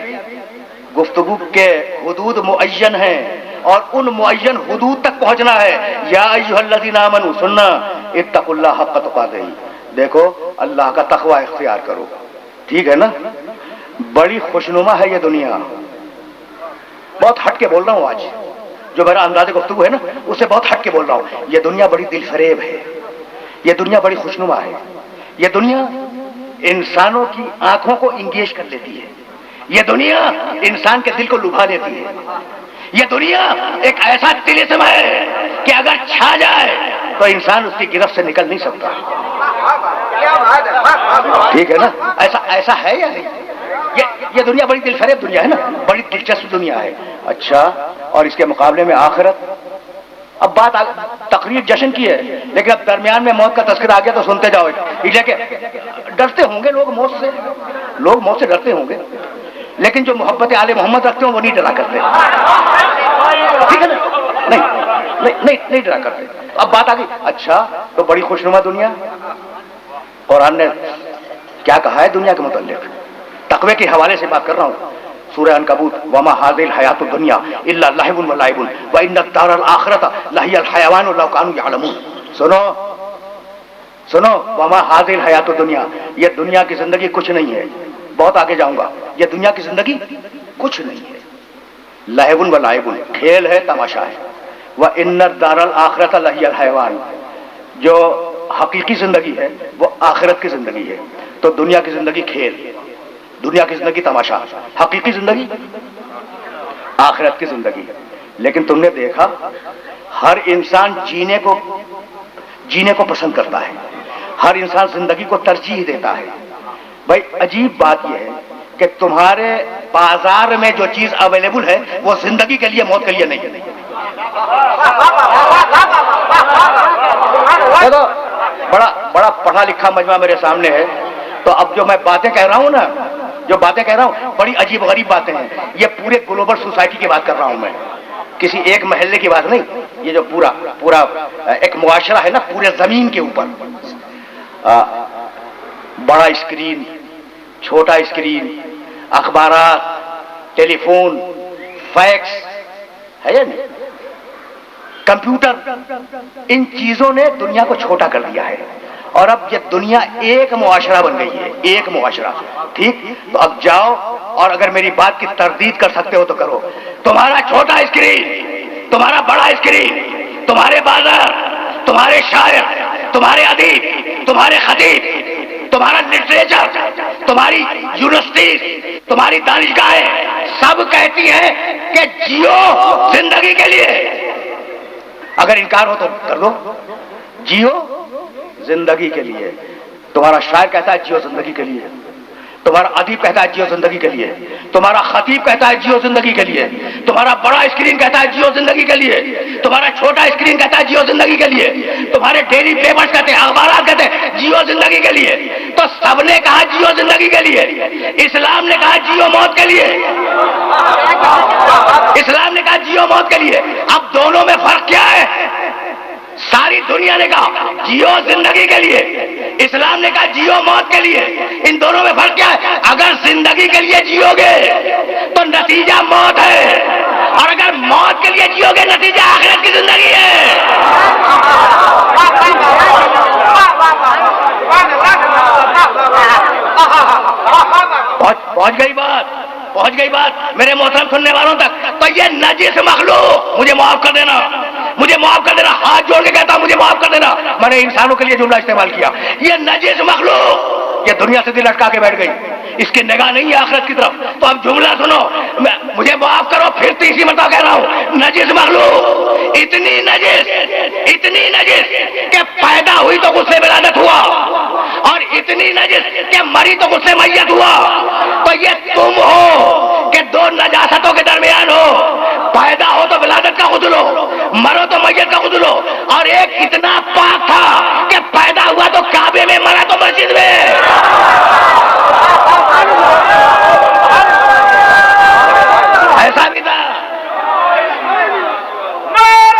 گفتگو کے حدود معین ہیں اور ان معین حدود تک پہنچنا ہے. یا ایھا الذین آمنوا، سننا، اتقوا اللہ حق تقاتہ. دیکھو اللہ کا تقوی اختیار کرو. ٹھیک ہے نا؟ بڑی خوشنما ہے یہ دنیا. بہت ہٹ کے بول رہا ہوں آج، جو میرا انداز گفتگو ہے نا اس سے بہت ہٹ کے بول رہا ہوں. یہ دنیا بڑی دل فریب ہے، یہ دنیا بڑی خوشنما ہے. یہ دنیا انسانوں کی آنکھوں کو انگیج کر لیتی ہے. یہ دنیا انسان کے دل کو لبھا لیتی ہے. یہ دنیا ایک ایسا طلسم ہے کہ اگر چھا جائے تو انسان اس کی گرفت سے نکل نہیں سکتا. ٹھیک ہے نا؟ ایسا ہے یا نہیں؟ یہ دنیا بڑی دل فریب دنیا ہے نا، بڑی دلچسپ دنیا ہے. اچھا اور اس کے مقابلے میں آخرت. اب بات تقریب جشن کی ہے لیکن اب درمیان میں موت کا تذکرہ آ گیا تو سنتے جاؤ. کہ ڈرتے ہوں گے لوگ موت سے، لوگ موت سے ڈرتے ہوں گے، لیکن جو محبت آل محمد رکھتے ہیں وہ نہیں ڈرا کرتے. ٹھیک ہے نا؟ نہیں ڈرا کرتے. اب بات آ گئی. اچھا تو بڑی خوشنما دنیا. قرآن نے کیا کہا ہے دنیا کے متعلق؟ تقوی کے حوالے سے بات کر رہا ہوں. سورہ عنکبوت، وما هذه الحیاۃ الدنیا الا لعب ولعب وان الدار الاخرۃ لہی الحیوان لو كانوا يعلمون. سنو وما هذه الحیاۃ الدنیا، یہ دنیا کی زندگی کچھ نہیں ہے. بہت آگے جاؤں گا. یہ دنیا کی زندگی کچھ نہیں ہے. لعب ولعب، کھیل ہے، تماشا ہے. وان الدار الاخرۃ لہی الحیوان، جو حقیقی زندگی ہے وہ آخرت کی زندگی ہے. تو دنیا کی زندگی کھیل، دنیا کی زندگی تماشا، حقیقی زندگی آخرت کی زندگی. لیکن تم نے دیکھا ہر انسان جینے کو پسند کرتا ہے، ہر انسان زندگی کو ترجیح دیتا ہے. بھائی عجیب بات یہ ہے کہ تمہارے بازار میں جو چیز اویلیبل ہے وہ زندگی کے لیے، موت کے لیے نہیں ہے. بڑا پڑھا لکھا مجمع میرے سامنے ہے. تو اب جو میں باتیں کہہ رہا ہوں نا، جو باتیں کہہ رہا ہوں بڑی عجیب غریب باتیں ہیں. یہ پورے گلوبل سوسائٹی کی بات کر رہا ہوں میں، کسی ایک محلے کی بات نہیں. یہ جو پورا ایک معاشرہ ہے نا پورے زمین کے اوپر، بڑا اسکرین، چھوٹا اسکرین، اخبارات، ٹیلی فون، فیکس ہے یا نہیں، کمپیوٹر، ان چیزوں نے دنیا کو چھوٹا کر دیا ہے. اور اب یہ دنیا ایک معاشرہ بن گئی ہے، ایک معاشرہ. ٹھیک، تو اب جاؤ اور اگر میری بات کی تردید کر سکتے ہو تو کرو. تمہارا چھوٹا اسکرین، تمہارا بڑا اسکرین، تمہارے بازار، تمہارے شاعر، تمہارے ادیب، تمہارے خطیب، تمہارا لٹریچر، تمہاری یونیورسٹی، تمہاری دانشگاہیں سب کہتی ہیں کہ جیو زندگی کے لیے. اگر انکار ہو تو کر دو، جیو زندگی کے لیے. تمہارا شاعر کہتا ہے جیو زندگی کے لیے، تمہارا ادیب کہتا ہے جیو زندگی کے لیے، تمہارا خطیب کہتا ہے جیو زندگی کے لیے، تمہارا بڑا اسکرین کہتا ہے جیو زندگی کے لیے، تمہارا چھوٹا اسکرین کہتا ہے جیو زندگی کے لیے، تمہارے ڈیلی پیپرز کہتے ہیں، اخبارات کہتے ہیں جیو زندگی کے لیے. تو سب نے کہا جیو زندگی کے لیے. اسلام نے کہا جیو موت کے لیے. اسلام نے کہا جیو موت کے لیے. اب دونوں میں فرق کیا ہے؟ ساری دنیا نے کہا جیو زندگی کے لیے، اسلام نے کہا جیو موت کے لیے. ان دونوں میں فرق کیا ہے؟ اگر زندگی کے لیے جیو گے تو نتیجہ موت ہے، اور اگر موت کے لیے جیو گے نتیجہ آخرت کی زندگی ہے. پہنچ گئی بات میرے محترم سننے والوں تک. تو یہ نجس مخلوق، مجھے معاف کر دینا، ہاتھ جوڑ کے کہتا ہوں مجھے معاف کر دینا، میں نے انسانوں کے لیے جملہ استعمال کیا. یہ نجس مخلوق یہ دنیا سے دل اٹکا کے بیٹھ گئی، اس کی نگاہ نہیں ہے آخرت کی طرف. تو اب جملہ سنو، مجھے معاف کرو پھر تیسری مرتبہ کہہ رہا ہوں، نجس مخلوق اتنی نجس کہ پیدا ہوئی تو غصے ولادت ہوا، اور اتنی نجس کہ مری تو غصے میت ہوا. تو یہ تم ہو کہ دو نجاستوں کے درمیان ہو، پیدا ہو تو ولادت کا غسل ہو، مرو تو میت کا غسل ہو. اور ایک اتنا پاک تھا کہ پیدا ہوا تو کعبے میں، مرا تو مسجد میں. ایسا بھی تھا.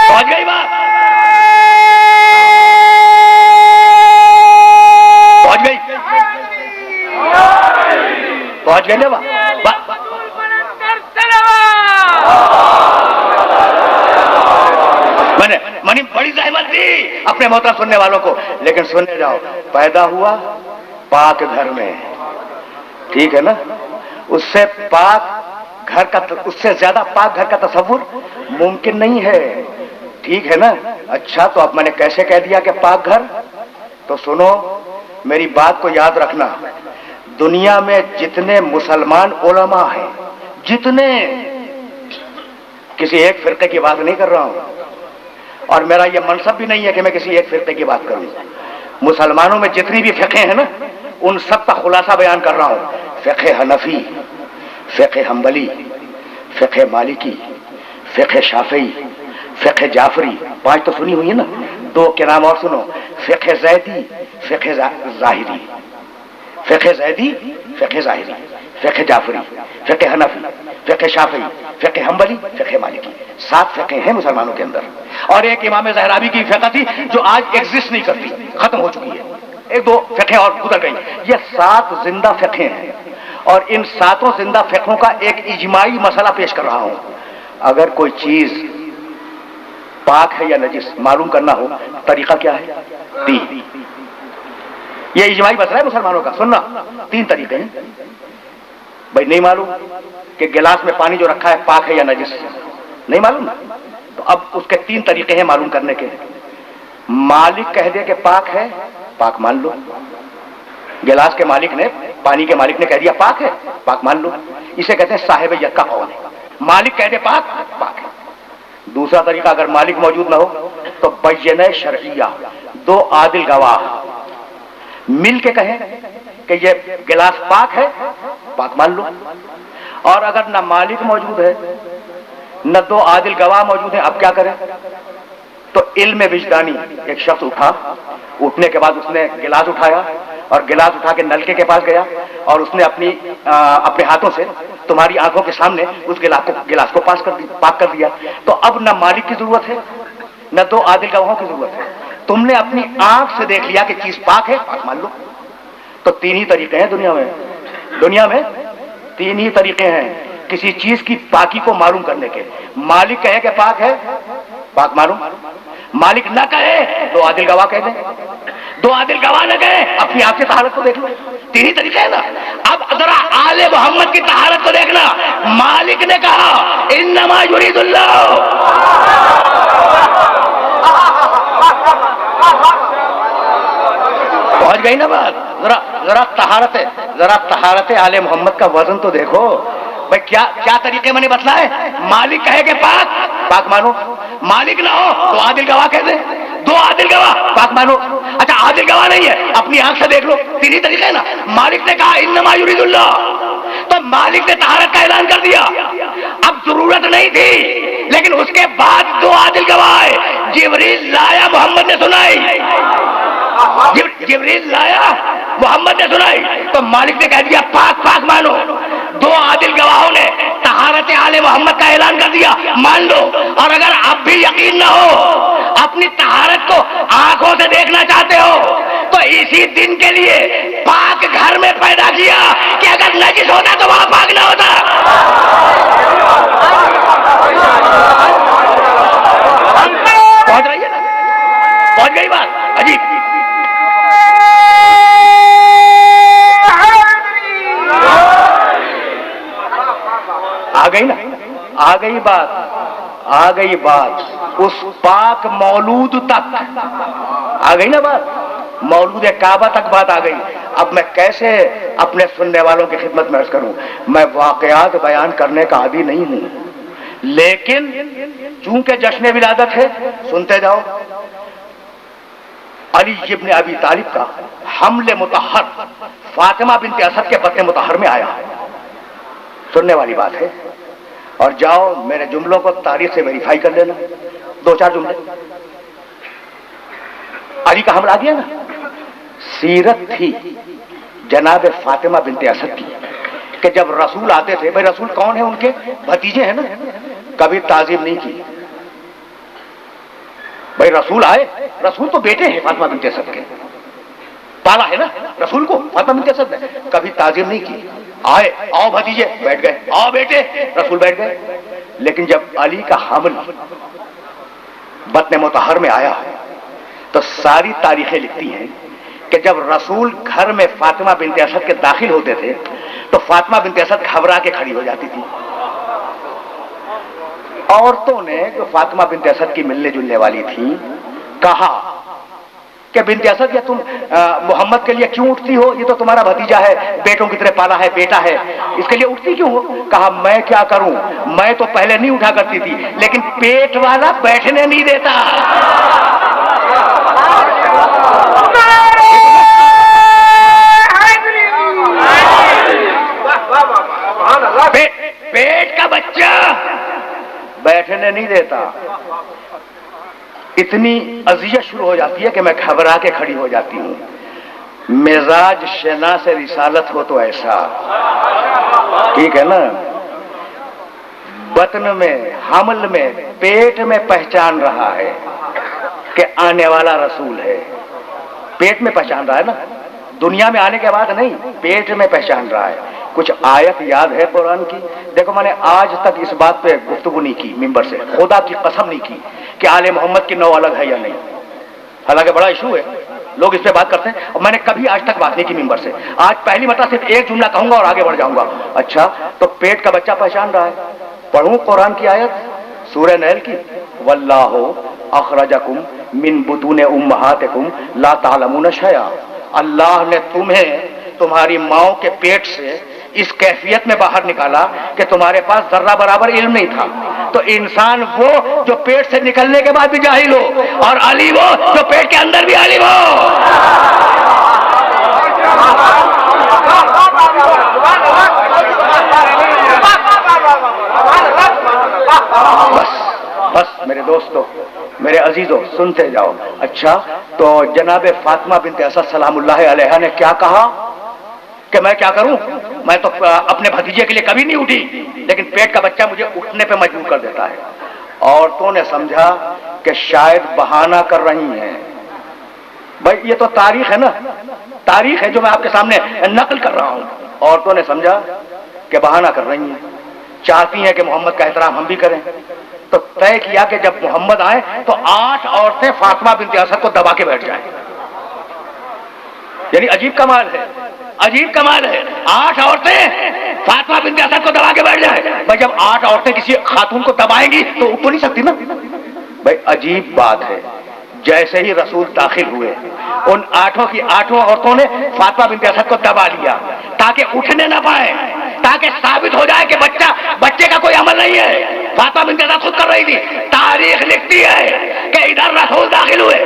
پہنچ گئی بات، پہنچ گئی نا بات. میں نے بڑی زحمت دی اپنے محترم سننے والوں کو، لیکن سننے جاؤ، پیدا ہوا پاک گھر میں، ٹھیک ہے نا؟ اس سے پاک گھر کا، اس سے زیادہ پاک گھر کا تصور ممکن نہیں ہے، ٹھیک ہے نا؟ اچھا تو اب میں نے کیسے کہہ دیا کہ پاک گھر؟ تو سنو میری بات کو یاد رکھنا، دنیا میں جتنے مسلمان علماء ہیں، جتنے، کسی ایک فرقے کی بات نہیں کر رہا ہوں، اور میرا یہ منصب بھی نہیں ہے کہ میں کسی ایک فرقے کی بات کروں. مسلمانوں میں جتنی بھی فقہ ہیں نا، ان سب کا خلاصہ بیان کر رہا ہوں. فقہ حنفی، فقہ حنبلی، فقہ مالکی، فقہ شافعی، فقہ جعفری، 5 تو سنی ہوئی ہے نا، 2 کے نام اور سنو، فقہ زیدی، فقہ ظاہری، فقہ زیدی، فقہ ظاہری، فقہ جعفری، فقہ حنفی، فقہ شافعی، فقہ حنبلی، فقہ مالکی. 7 فقہ ہیں مسلمانوں کے اندر. اور ایک امام زہرابی کی فقہ تھی جو آج ایگزسٹ نہیں کرتی، ختم ہو چکی ہے. 1-2 فقہ اور گزر گئی. یہ 7 زندہ فقہ ہیں، اور ان 7 زندہ فقہوں کا ایک اجماعی مسئلہ پیش کر رہا ہوں. اگر کوئی چیز پاک ہے یا نجس معلوم کرنا ہو، طریقہ کیا ہے؟ 3. یہ اجماعی مسئلہ ہے مسلمانوں کا. سننا، 3 طریقے ہیں. بھائی نہیں معلوم کہ گلاس میں پانی جو رکھا ہے پاک ہے یا نجس، نہیں معلوم، تو اب اس کے 3 طریقے ہیں معلوم کرنے کے. مالک کہہ دے کہ پاک ہے، پاک مان لو. گلاس کے مالک نے، پانی کے مالک نے کہہ دیا پاک ہے، پاک مان لو. اسے کہتے ہیں صاحب ید کا قول ہے. مالک کہہ دے پاک، پاک ہے. دوسرا طریقہ، اگر مالک موجود نہ ہو تو بینہ شرعیہ، 2 عادل گواہ مل کے کہیں کہ یہ گلاس پاک ہے، پاک مان لو. اور اگر نہ مالک موجود ہے نہ 2 عادل گواہ موجود ہیں، اب کیا کریں؟ تو علم وجدانی، ایک شخص اٹھا، اٹھنے کے بعد اس نے گلاس اٹھایا، اور گلاس اٹھا کے نلکے کے پاس گیا، اور اس نے اپنے ہاتھوں سے تمہاری آنکھوں کے سامنے اس گلاس کو پاک کر دیا. تو اب نہ مالک کی ضرورت ہے نہ 2 عادل گواہوں کی ضرورت ہے. تم نے اپنی آنکھ سے دیکھ لیا کہ چیز پاک ہے، پاک مان لو. تو 3 ہی طریقے ہیں دنیا میں. دنیا میں 3 ہی طریقے ہیں کسی چیز کی پاکی کو معلوم کرنے کے. مالک کہے کہ پاک ہے، پاک مانو. مالک نہ کہے 2 عادل گواہ کہہ دیں. 2 عادل گواہ نہ کہے، اپنی آپ سے طہارت کو دیکھ لو. 3 ہی طریقے ہیں نا. اب ذرا آل محمد کی طہارت کو دیکھنا. مالک نے کہا انما یرید اللہ، پہنچ گئی نا بات. ذرا ذرا طہارت آل محمد کا وزن تو دیکھو بھائی. کیا طریقے میں نے بتلا ہے. مالک کہے کہ پاک مانو, مالک نہ ہو تو عادل گواہ کہہ دے, 2 عادل گواہ پاک مانو. اچھا عادل گواہ نہیں ہے, اپنی آنکھ سے دیکھ لو, 3 ہی طریقے نا. مالک نے کہا انما یرید اللہ, تو مالک نے طہارت کا اعلان کر دیا. اب ضرورت نہیں تھی, لیکن اس کے بعد 2 عادل گواہ آئے. جبریل لایا, محمد نے سنائی. جبریل لایا, محمد نے سنائی, تو مالک نے کہہ دیا پاک مانو. 2 عادل گواہوں نے طہارت آل محمد کا اعلان کر دیا, مان لو. اور اگر اب بھی یقین نہ ہو, اپنی طہارت کو آنکھوں سے دیکھنا چاہتے ہو, تو اسی دن کے لیے پاک گھر میں پیدا کیا کہ اگر نجس ہوتا تو وہاں پاک نہ ہوتا. پہنچ رہی ہے نا, پہنچ گئی بات. عجیب آ گئی نا, آ گئی بات. اس پاک مولود تک آ گئی نا بات, مولود کعبہ تک بات آ گئی. اب میں کیسے اپنے سننے والوں کی خدمت میں عرض کروں. میں واقعات بیان کرنے کا عادی نہیں ہوں, لیکن چونکہ جشن ولادت ہے, سنتے جاؤ. علی ابن ابی طالب کا حمل مطہر فاطمہ بنت اسد کے بطن مطہر میں آیا, سننے والی بات ہے. اور جاؤ میرے جملوں کو تاریخ سے ویریفائی کر لینا, 2-4 جملے. علی کا حمل آ گیا نا. سیرت تھی جناب فاطمہ بنت اسد کی کہ جب رسول آتے تھے, بھائی رسول کون ہے, ان کے بھتیجے ہیں نا, کبھی تعظیم نہیں کی. بھائی رسول آئے, رسول تو بیٹے ہیں فاطمہ بنت اسد کے, پالا ہے نا رسول کو فاطمہ بنت اسد نے, کبھی تعظیم نہیں کی. آئے, آؤ بھتیجے, بیٹھ گئے, آؤ بیٹے, رسول بیٹھ گئے. لیکن جب علی کا حمل بطن مطہر میں آیا تو ساری تاریخیں لکھتی ہیں کہ جب رسول گھر میں فاطمہ بنت اسد کے داخل ہوتے تھے تو فاطمہ بنت اسد گھبرا کے کھڑی ہو جاتی تھی. عورتوں نے جو فاطمہ بنت اسد کی ملنے جلنے والی تھی کہا کہ بنت اسد یہ تم محمد کے لیے کیوں اٹھتی ہو, یہ تو تمہارا بھتیجا ہے, بیٹوں کی طرح پالا ہے, بیٹا ہے, اس کے لیے اٹھتی کیوں ہو. کہا میں کیا کروں, میں تو پہلے نہیں اٹھا کرتی تھی, لیکن پیٹ والا بیٹھنے نہیں دیتا. پیٹ کا بچہ بیٹھنے نہیں دیتا. اتنی اذیت شروع ہو جاتی ہے کہ میں گھبرا کے کھڑی ہو جاتی ہوں. مزاج شنا سے رسالت ہو تو ایسا, ٹھیک ہے نا. بطن میں, حمل میں, پیٹ میں پہچان رہا ہے کہ آنے والا رسول ہے. پیٹ میں پہچان رہا ہے نا, دنیا میں آنے کے بعد نہیں, پیٹ میں پہچان رہا ہے. کچھ آیت یاد ہے قرآن کی. دیکھو میں نے آج تک اس بات پہ گفتگو نہیں کی ممبر سے, خدا کی قسم نہیں کی کہ آل محمد کی نو الگ ہے یا نہیں. حالانکہ بڑا ایشو ہے, لوگ اس پہ بات کرتے ہیں, اور میں نے کبھی آج تک بات نہیں کی ممبر سے. آج پہلی مرتبہ صرف ایک جملہ کہوں گا اور آگے بڑھ جاؤں گا. اچھا تو پیٹ کا بچہ پہچان رہا ہے. پڑھوں قرآن کی آیت سورہ نحل کی, واللہ اخرجکم من بطون امہاتکم لا تعلمون شیئا. اللہ نے تمہیں تمہاری ماؤں کے پیٹ سے اس کیفیت میں باہر نکالا کہ تمہارے پاس ذرہ برابر علم نہیں تھا. تو انسان وہ جو پیٹ سے نکلنے کے بعد بھی جاہل ہو, اور علی وہ جو پیٹ کے اندر بھی عالم ہو. بس میرے دوستو, میرے عزیزو, سنتے جاؤ. اچھا تو جناب فاطمہ بنت اسد سلام اللہ علیہا نے کیا کہا کہ میں کیا کروں, میں تو اپنے بھتیجے کے لیے کبھی نہیں اٹھی, لیکن پیٹ کا بچہ مجھے اٹھنے پہ مجبور کر دیتا ہے. عورتوں نے سمجھا کہ شاید بہانہ کر رہی ہیں. بھائی یہ تو تاریخ ہے نا, تاریخ ہے جو میں آپ کے سامنے نقل کر رہا ہوں. عورتوں نے سمجھا کہ بہانہ کر رہی ہیں, چاہتی ہیں کہ محمد کا احترام ہم بھی کریں. تو طے کیا کہ جب محمد آئے تو 8 عورتیں فاطمہ بنت اسد کو دبا کے بیٹھ جائیں. یعنی عجیب کمال ہے, عجیب کمال ہے. 8 عورتیں فاطمہ بنت اسد کو دبا کے بیٹھ جائیں. بھائی جب 8 عورتیں کسی خاتون کو دبائیں گی تو اٹھ تو نہیں سکتی نا. بھائی عجیب بات ہے. جیسے ہی رسول داخل ہوئے ان 8 کی 8 عورتوں نے فاطمہ بنت اسد کو دبا لیا تاکہ اٹھنے نہ پائے، تاکہ ثابت ہو جائے کہ بچے کا کوئی عمل نہیں ہے۔ فاطمہ بنت اسد خود کر رہی تھی۔ تاریخ لکھتی ہے کہ ادھر رسول داخل ہوئے،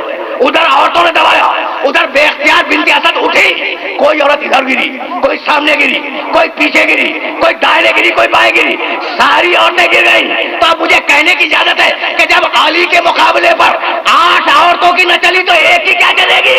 ادھر عورتوں نے دبایا، ادھر بے اختیار بنت اسد اٹھی، کوئی عورت ادھر گری، کوئی سامنے گری، کوئی پیچھے گری، کوئی دائیں گری، کوئی بائیں گری، ساری عورتیں گر گئیں۔ تو اب مجھے کہنے کی اجازت ہے کہ جب علی کے مقابلے پر 8 عورتوں کی نہ چلی تو ایک کی کیا چلے گی؟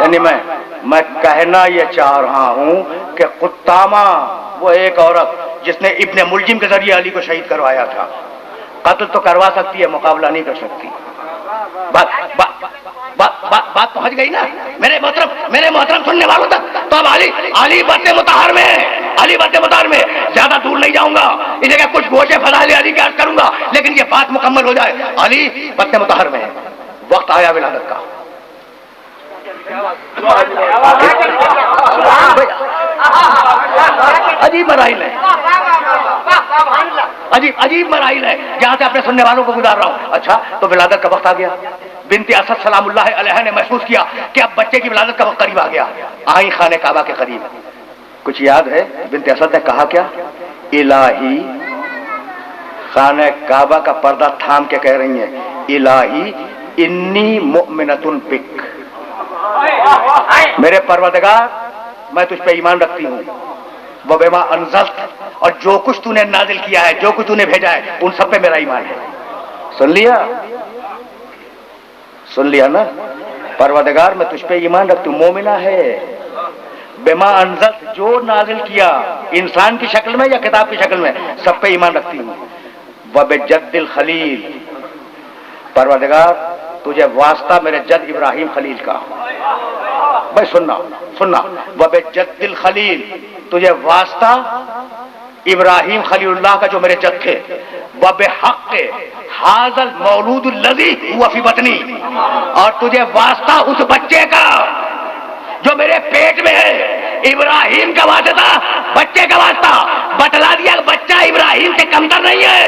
یعنی میں کہنا یہ چاہ رہا ہوں کہ قطامہ وہ ایک عورت جس نے ابن ملجم کے ذریعے علی کو شہید کروایا تھا، قتل تو کروا سکتی ہے، مقابلہ نہیں کر سکتی۔ بات پہنچ گئی نا میرے محترم سننے والوں تک؟ تو اب علی بط مطہر میں، علی بط مطہر میں زیادہ دور نہیں جاؤں گا، اس لیے کچھ گوشے فضائل علی کی عرض کروں گا، لیکن یہ بات مکمل ہو جائے۔ علی بط مطہر میں وقت آیا ولادت کا۔ عجیب مراحل ہے، عجیب مراحل ہے جہاں سے اپنے سننے والوں کو گزار رہا ہوں۔ اچھا تو ولادت کا وقت آ گیا، بنت اسد سلام اللہ علیہ نے محسوس کیا کہ اب بچے کی ولادت کا وقت قریب آ گیا، آئی خانہ کعبہ کے قریب۔ کچھ یاد ہے بنت اسد نے کہا کیا؟ الہی، خانہ کعبہ کا پردہ تھام کے کہہ رہی ہیں، الہی انی مؤمنۃ بک، میرے پروردگار میں تجھ پہ ایمان رکھتی ہوں، وبما انزلت، اور جو کچھ تو نے نازل کیا ہے، جو کچھ تو نے بھیجا ہے، ان سب پہ میرا ایمان ہے۔ سن لیا نا؟ پروردگار میں تجھ پہ ایمان رکھتی ہوں، مومنہ ہے۔ بما انزلت، جو نازل کیا انسان کی شکل میں یا کتاب کی شکل میں، سب پہ ایمان رکھتی ہوں۔ وبجد الخلیل، پروردگار تجھے واسطہ میرے جد ابراہیم خلیل کا، بھائی سننا، وبجد الخلیل، تجھے واسطہ ابراہیم خلیل اللہ کا جو میرے جد تھے، وبحق ھذا المولود الذی هو فی بطنی، اور تجھے واسطہ اس بچے کا جو میرے پیٹ میں ہے، ابراہیم کا واسطہ، بچے کا واسطہ، بتلا دیا بچہ ابراہیم سے کمتر نہیں ہے۔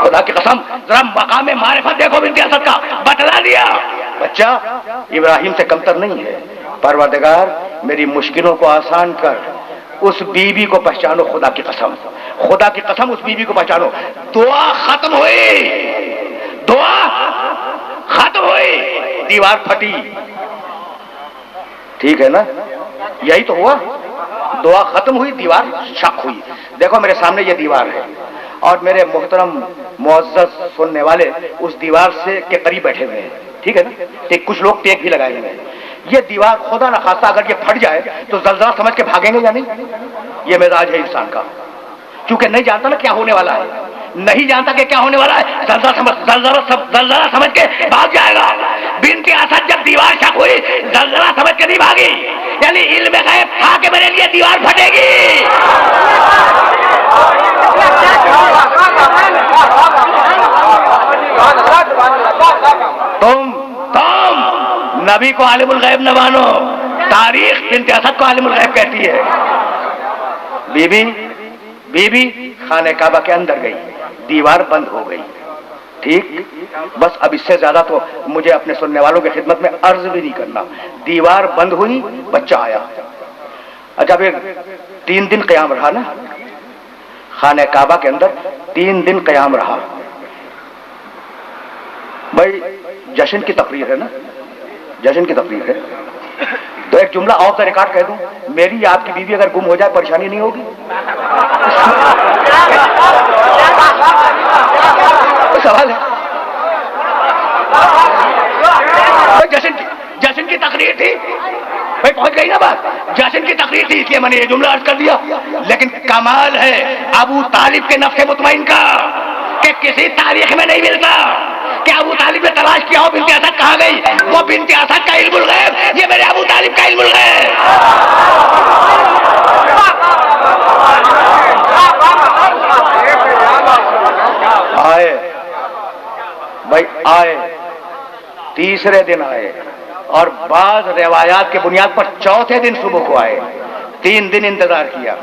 خدا کی قسم ذرا مقام معرفت دیکھو بنت اسد کا، بتلا دیا بچہ ابراہیم سے کمتر نہیں ہے۔ پروردگار میری مشکلوں کو آسان کر، اس بیوی کو پہچانو، خدا کی قسم اس بیوی کو پہچانو۔ دعا ختم ہوئی، دیوار پھٹی، ٹھیک ہے نا؟ یہی تو ہوا، دعا ختم ہوئی، دیوار شق ہوئی۔ دیکھو میرے سامنے یہ دیوار ہے، اور میرے محترم معزز سننے والے اس دیوار سے کے قریب بیٹھے ہوئے ہیں، ٹھیک ہے نا؟ کچھ لوگ ٹیک بھی لگائے ہوئے ہیں۔ یہ دیوار خدا نہ خواستہ اگر یہ پھٹ جائے تو زلزلہ سمجھ کے بھاگیں گے یا نہیں؟ یہ مزاج ہے انسان کا، کیونکہ نہیں جانتا نا کیا ہونے والا ہے، نہیں جانتا کہ کیا ہونے والا ہے، زلزلہ سمجھ کے بھاگ جائے گا۔ بنت اسد جب دیوار شق ہوئی، زلزلہ سمجھ کے نہیں بھاگی، یعنی علم غیب تھا کہ میرے لیے دیوار پھٹے گی۔ تم نبی کو عالم الغیب نہ مانو، تاریخ بنت اسد کو عالم الغیب کہتی ہے۔ بی بی خانہ کعبہ کے اندر گئی، دیوار بند ہو گئی، ٹھیک؟ بس اب اس سے زیادہ تو مجھے اپنے سننے والوں کی خدمت میں عرض بھی نہیں کرنا۔ دیوار بند ہوئی، بچہ آیا۔ اچھا پھر 3 دن قیام رہا نا خانہ کعبہ کے اندر، 3 دن قیام رہا۔ بھائی جشن کی تقریر ہے نا، جشن کی تقریر ہے، تو ایک جملہ آف دا ریکارڈ کہہ دوں، میری یا آپ کی بیوی اگر گم ہو جائے پریشانی نہیں ہوگی؟ سوال ہے۔ جشن کی تقریر تھی، بھائی پہنچ گئی نا بات، جشن کی تقریر تھی، اس لیے میں نے یہ جملہ عرض کر دیا۔ لیکن کمال ہے ابو طالب کے نفس مطمئن کا کہ کسی تاریخ میں نہیں ملتا کہ ابو طالب نے تلاش کیا ہو بنت اسد کہاں گئی. وہ بنت اسد کا علم الغیب، یہ میرے ابو طالب کا علم الغیب. آئے بھائی آئے، تیسرے دن آئے، اور بعض روایات کے بنیاد پر چوتھے دن صبح کو آئے. 3 دن انتظار کیا،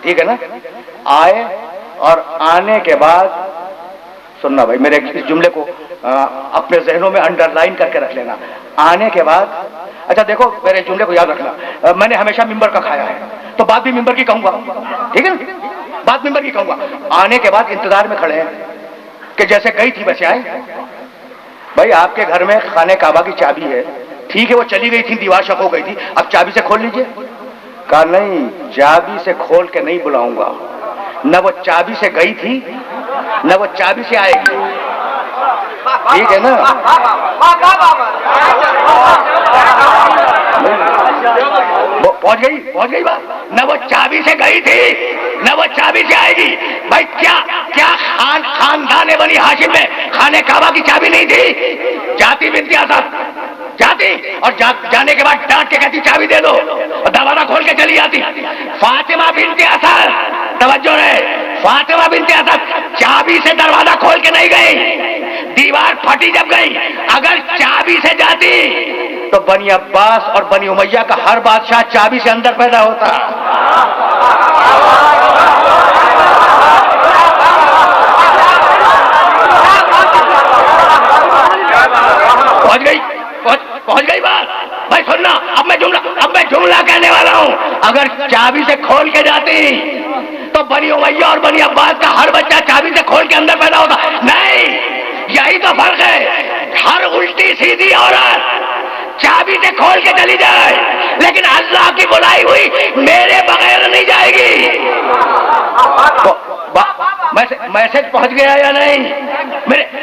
ٹھیک ہے نا. آئے اور آنے کے بعد سننا بھائی، میرے اس جملے کو اپنے ذہنوں میں انڈر لائن کر کے رکھ لینا. آنے کے بعد، اچھا دیکھو میرے جملے کو یاد رکھنا، میں نے ہمیشہ ممبر کا کھایا ہے تو بات بھی ممبر کی کہوں گا، ٹھیک ہے نا، بات ممبر کی کہوں گا. آنے کے بعد انتظار میں کھڑے ہیں کہ جیسے گئی تھی ویسے آئے. بھائی آپ کے گھر میں خانہ کعبہ کی چابی ہے، ٹھیک ہے وہ چلی گئی تھی، دیوار شک ہو گئی تھی، اب چابی سے کھول لیجئے. کہا نہیں، چابی سے کھول کے نہیں بلاؤں گا، نہ وہ چابی سے گئی تھی نہ وہ چابی سے آئے گی، ٹھیک ہے نا. پہنچ گئی بات، نہ وہ چابی سے گئی تھی نہ وہ چابی سے آئے گی. بھائی کیا خاندان بنی ہاشم میں خانہ کعبہ کی چابی نہیں تھی؟ جاتی بنت اسد، جاتی اور جانے کے بعد ڈانٹ کے کہتی چابی دے دو، اور دروازہ کھول کے چلی جاتی. فاطمہ بنت اسد، توجہ رہے، فاطمہ بنت اسد چابی سے دروازہ کھول کے نہیں گئی، دیوار پھٹی جب گئی. اگر چابی سے جاتی تو بنی عباس اور بنی امیہ کا ہر بادشاہ چابی سے اندر پیدا ہوتا. پہنچ گئی بات. بھائی سننا، اب میں جملہ کہنے والا ہوں. اگر چابی سے کھول کے جاتی تو بنی امیہ اور بنی عباس کا ہر بچہ چابی سے کھول کے اندر پیدا ہوتا. نہیں، یہی تو فرق ہے. ہر الٹی سیدھی عورت چابی سے کھول کے چلی جائے، لیکن اللہ کی بلائی ہوئی میرے بغیر نہیں جائے گی. میسج پہنچ گیا یا نہیں؟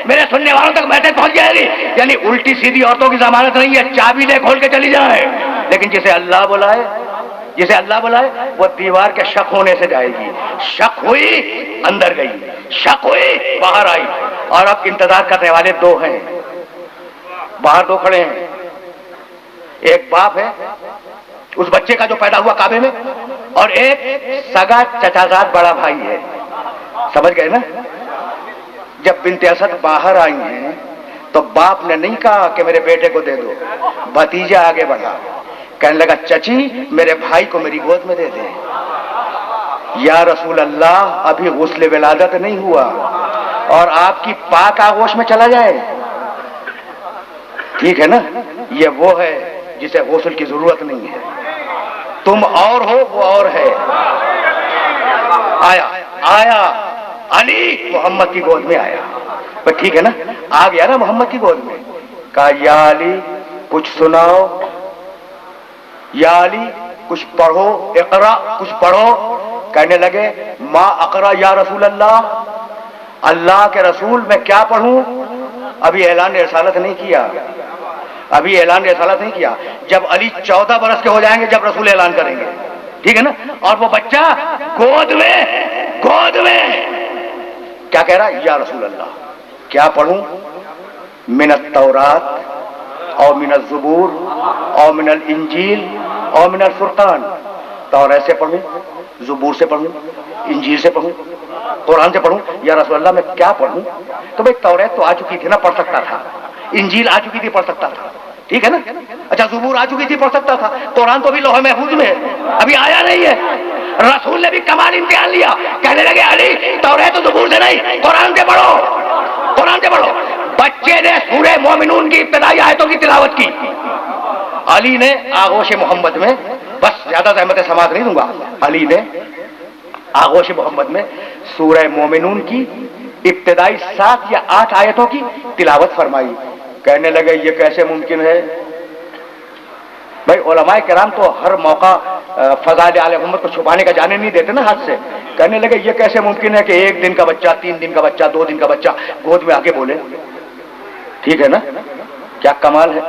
میرے سننے والوں تک میسج پہنچ گیا نہیں؟ یعنی الٹی سیدھی عورتوں کی ضمانت نہیں ہے چابی لے کھول کے چلی جائے، لیکن جسے اللہ بلائے وہ دیوار کے شک ہونے سے جائے گی. شک ہوئی اندر گئی، شک ہوئی باہر آئی. اور اب انتظار کرنے والے 2 ہیں، باہر 2 کھڑے ہیں. ایک باپ ہے اس بچے کا جو پیدا ہوا کعبے میں، اور ایک سگا چچازاد بڑا بھائی ہے. سمجھ گئے نا؟ جب بنت اسد باہر آئی ہیں تو باپ نے نہیں کہا کہ میرے بیٹے کو دے دو، بھتیجا آگے بڑھا، کہنے لگا چچی میرے بھائی کو میری گود میں دے دے. یا رسول اللہ ابھی غسل ولادت نہیں ہوا اور آپ کی پاک آغوش میں چلا جائے، ٹھیک ہے نا. یہ وہ ہے جسے غسل کی ضرورت نہیں ہے. تم اور ہو وہ اور ہے. آیا علی محمد کی گود میں آیا، ٹھیک ہے نا، آ گیا نا محمد کی گود میں. کہا یا علی کچھ سناؤ، یا علی کچھ پڑھو، اقرا کچھ پڑھو. کہنے لگے ما اقرا یا رسول اللہ، اللہ کے رسول میں کیا پڑھوں؟ ابھی اعلان رسالت نہیں کیا، جب علی 14 برس کے ہو جائیں گے جب رسول اعلان کریں گے، ٹھیک ہے نا. اور وہ بچہ گود میں کیا کہہ رہا ہے؟ یا رسول اللہ کیا پڑھوں؟ من التورات اور من الزبور اور من الانجیل اور من الفرقان. تورات سے پڑھوں، زبور سے پڑھوں، انجیل سے پڑھوں، قرآن سے پڑھوں. یا رسول اللہ میں کیا پڑھوں؟ تو بھائی تورات تو آ چکی تھی نا، پڑھ سکتا تھا. انجیل آ چکی تھی، پڑھ سکتا تھا، ٹھیک ہے نا. اچھا زبور آ چکی تھی، پڑھ سکتا تھا. قرآن تو بھی لوح محفوظ میں ابھی آیا نہیں ہے. رسول نے بھی کمال امتحان لیا، کہنے لگے علی تورات تو زبور سے نہیں، قرآن سے پڑھو، قرآن سے پڑھو. بچے نے سورہ مومنون کی ابتدائی آیتوں کی تلاوت کی. علی نے آغوش محمد میں، بس زیادہ زحمت سماعت نہیں دوں گا، علی نے آغوش محمد میں سورہ مومنون کی ابتدائی 7 یا 8 آیتوں کی تلاوت فرمائی. کہنے لگے یہ کیسے ممکن ہے؟ بھائی علماء کرام تو ہر موقع فضائل آل محمد کو چھپانے کا جانے نہیں دیتے نا ہاتھ سے. کہنے لگے یہ کیسے ممکن ہے کہ 1 دن کا بچہ، 3 دن کا بچہ، 2 دن کا بچہ گود میں آ کے بولے، ٹھیک ہے نا. کیا کمال ہے.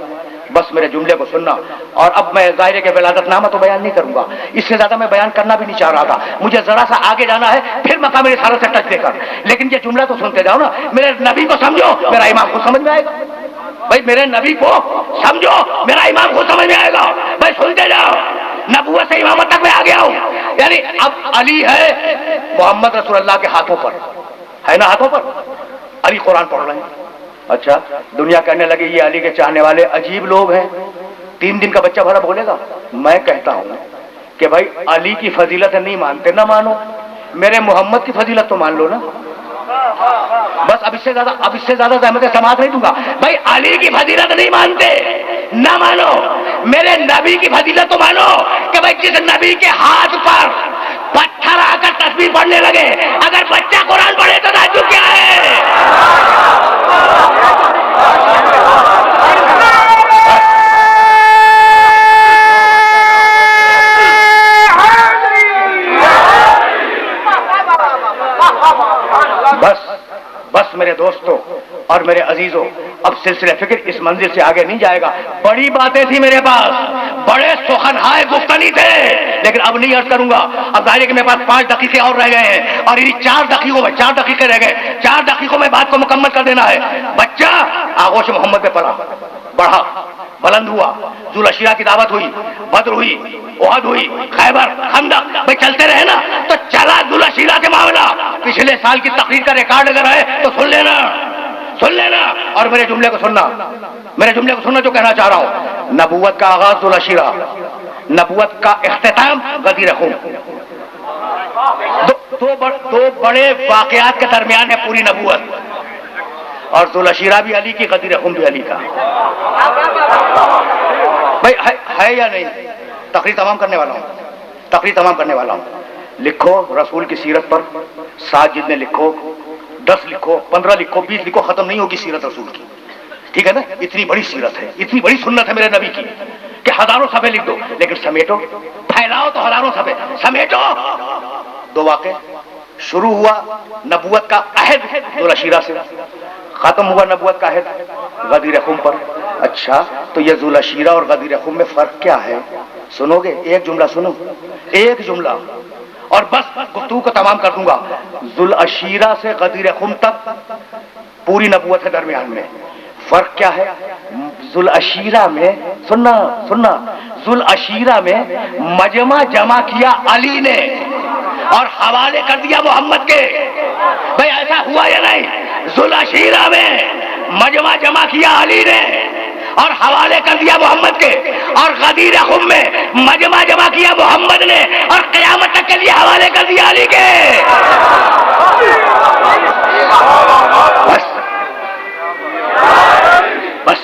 بس میرے جملے کو سننا. اور اب میں ظاہر ہے کہ ولادت نامہ تو بیان نہیں کروں گا, اس سے زیادہ میں بیان کرنا بھی نہیں چاہ رہا تھا, مجھے ذرا سا آگے جانا ہے پھر مقام رسالت سے ٹچ دے کر. لیکن یہ جملہ تو سنتے جاؤ نا, میرے نبی کو سمجھو میرا امام کو سمجھ میں آئے گا. بھائی میرے نبی کو سمجھو میرا امام کو سمجھ میں آئے گا. بھائی سنتے جاؤ, نبوت سے امامت تک میں آ گیا ہوں. یعنی اب علی ہے محمد رسول اللہ کے ہاتھوں پر, ہے نا ہاتھوں پر, علی قرآن پڑھ رہے ہیں. اچھا, دنیا کہنے لگی یہ علی کے چاہنے والے عجیب لوگ ہیں, 3 دن کا بچہ بھلا بولے گا. میں کہتا ہوں کہ بھائی علی کی فضیلت نہیں مانتے نہ مانو, میرے محمد کی فضیلت تو مان لو نا. بس اب اس سے زیادہ زحمت سماعت نہیں دوں گا. بھائی علی کی فضیلت نہیں مانتے نہ مانو, میرے نبی کی فضیلت تو مانو کہ بھائی جس نبی کے ہاتھ پر پتھر آ کر تسبیح پڑھنے لگے, اگر بچہ قرآن پڑھے تو تعجب کیا ہے. بس میرے دوستوں اور میرے عزیزوں, اب سلسلہ فکر اس منزل سے آگے نہیں جائے گا. بڑی باتیں تھی میرے پاس, بڑے سخنہائے گفتنی تھے, لیکن اب نہیں عرض کروں گا. اب ظاہر ہے کہ میرے پاس 5 دقیقے اور رہ گئے ہیں, اور انہیں 4 دقیقے رہ گئے. 4 دقیقوں میں بات کو مکمل کر دینا ہے. بچہ آغوش محمد پہ پڑا, بڑھا, بلند ہوا, ذوالعشیرہ کی دعوت ہوئی, بدر ہوئی, احد ہوئی, خیبر, خندق. بھائی چلتے رہے نا تو چلا ذوالعشیرہ کے معاملہ. پچھلے سال کی تقریر کا ریکارڈ اگر ہے تو سن لینا. اور میرے جملے کو سننا جو کہنا چاہ رہا ہوں. نبوت کا آغاز ذوالعشیرہ, نبوت کا اختتام غدیر خم. دو بڑے واقعات کے درمیان ہے پوری نبوت, اور ذوالعشیرہ بھی علی کی, غدیر خم بھی علی کا. بھائی ہے یا نہیں؟ تقریر تمام کرنے والا ہوں. لکھو رسول کی سیرت پر 7 جلدیں لکھو, 10 لکھو, 15 لکھو, 20 لکھو, ختم نہیں ہوگی سیرت رسول کی. ٹھیک ہے نا, اتنی بڑی سیرت ہے, اتنی بڑی سنت ہے میرے نبی کی کہ ہزاروں صفحے لکھ دو, لیکن سمیٹو, پھیلاؤ تو ہزاروں صفحے, سمیٹو. 2 واقعے. شروع ہوا نبوت کا عہد ذوالعشیرہ سے, ختم ہوا نبوت کا عہد غدیر خم پر. اچھا, تو یہ ذوالعشیرہ اور غدیر خم میں فرق کیا ہے؟ سنو گے؟ ایک جملہ سنو, ایک جملہ, اور بس گفتگو کو تمام کر دوں گا. ذوالعشیرہ سے غدیر خم تک پوری نبوت کے درمیان میں فرق کیا ہے؟ ذوالعشیرہ میں سننا, ذوالعشیرہ میں مجمع جمع کیا علی نے اور حوالے کر دیا محمد کے. بھائی ایسا ہوا یا نہیں؟ ذوالعشیرہ میں مجمع جمع کیا علی نے اور حوالے کر دیا محمد کے, اور غدیر خم میں مجمع جمع کیا محمد نے اور قیامت تک کے لیے حوالے کر دیا علی کے. بس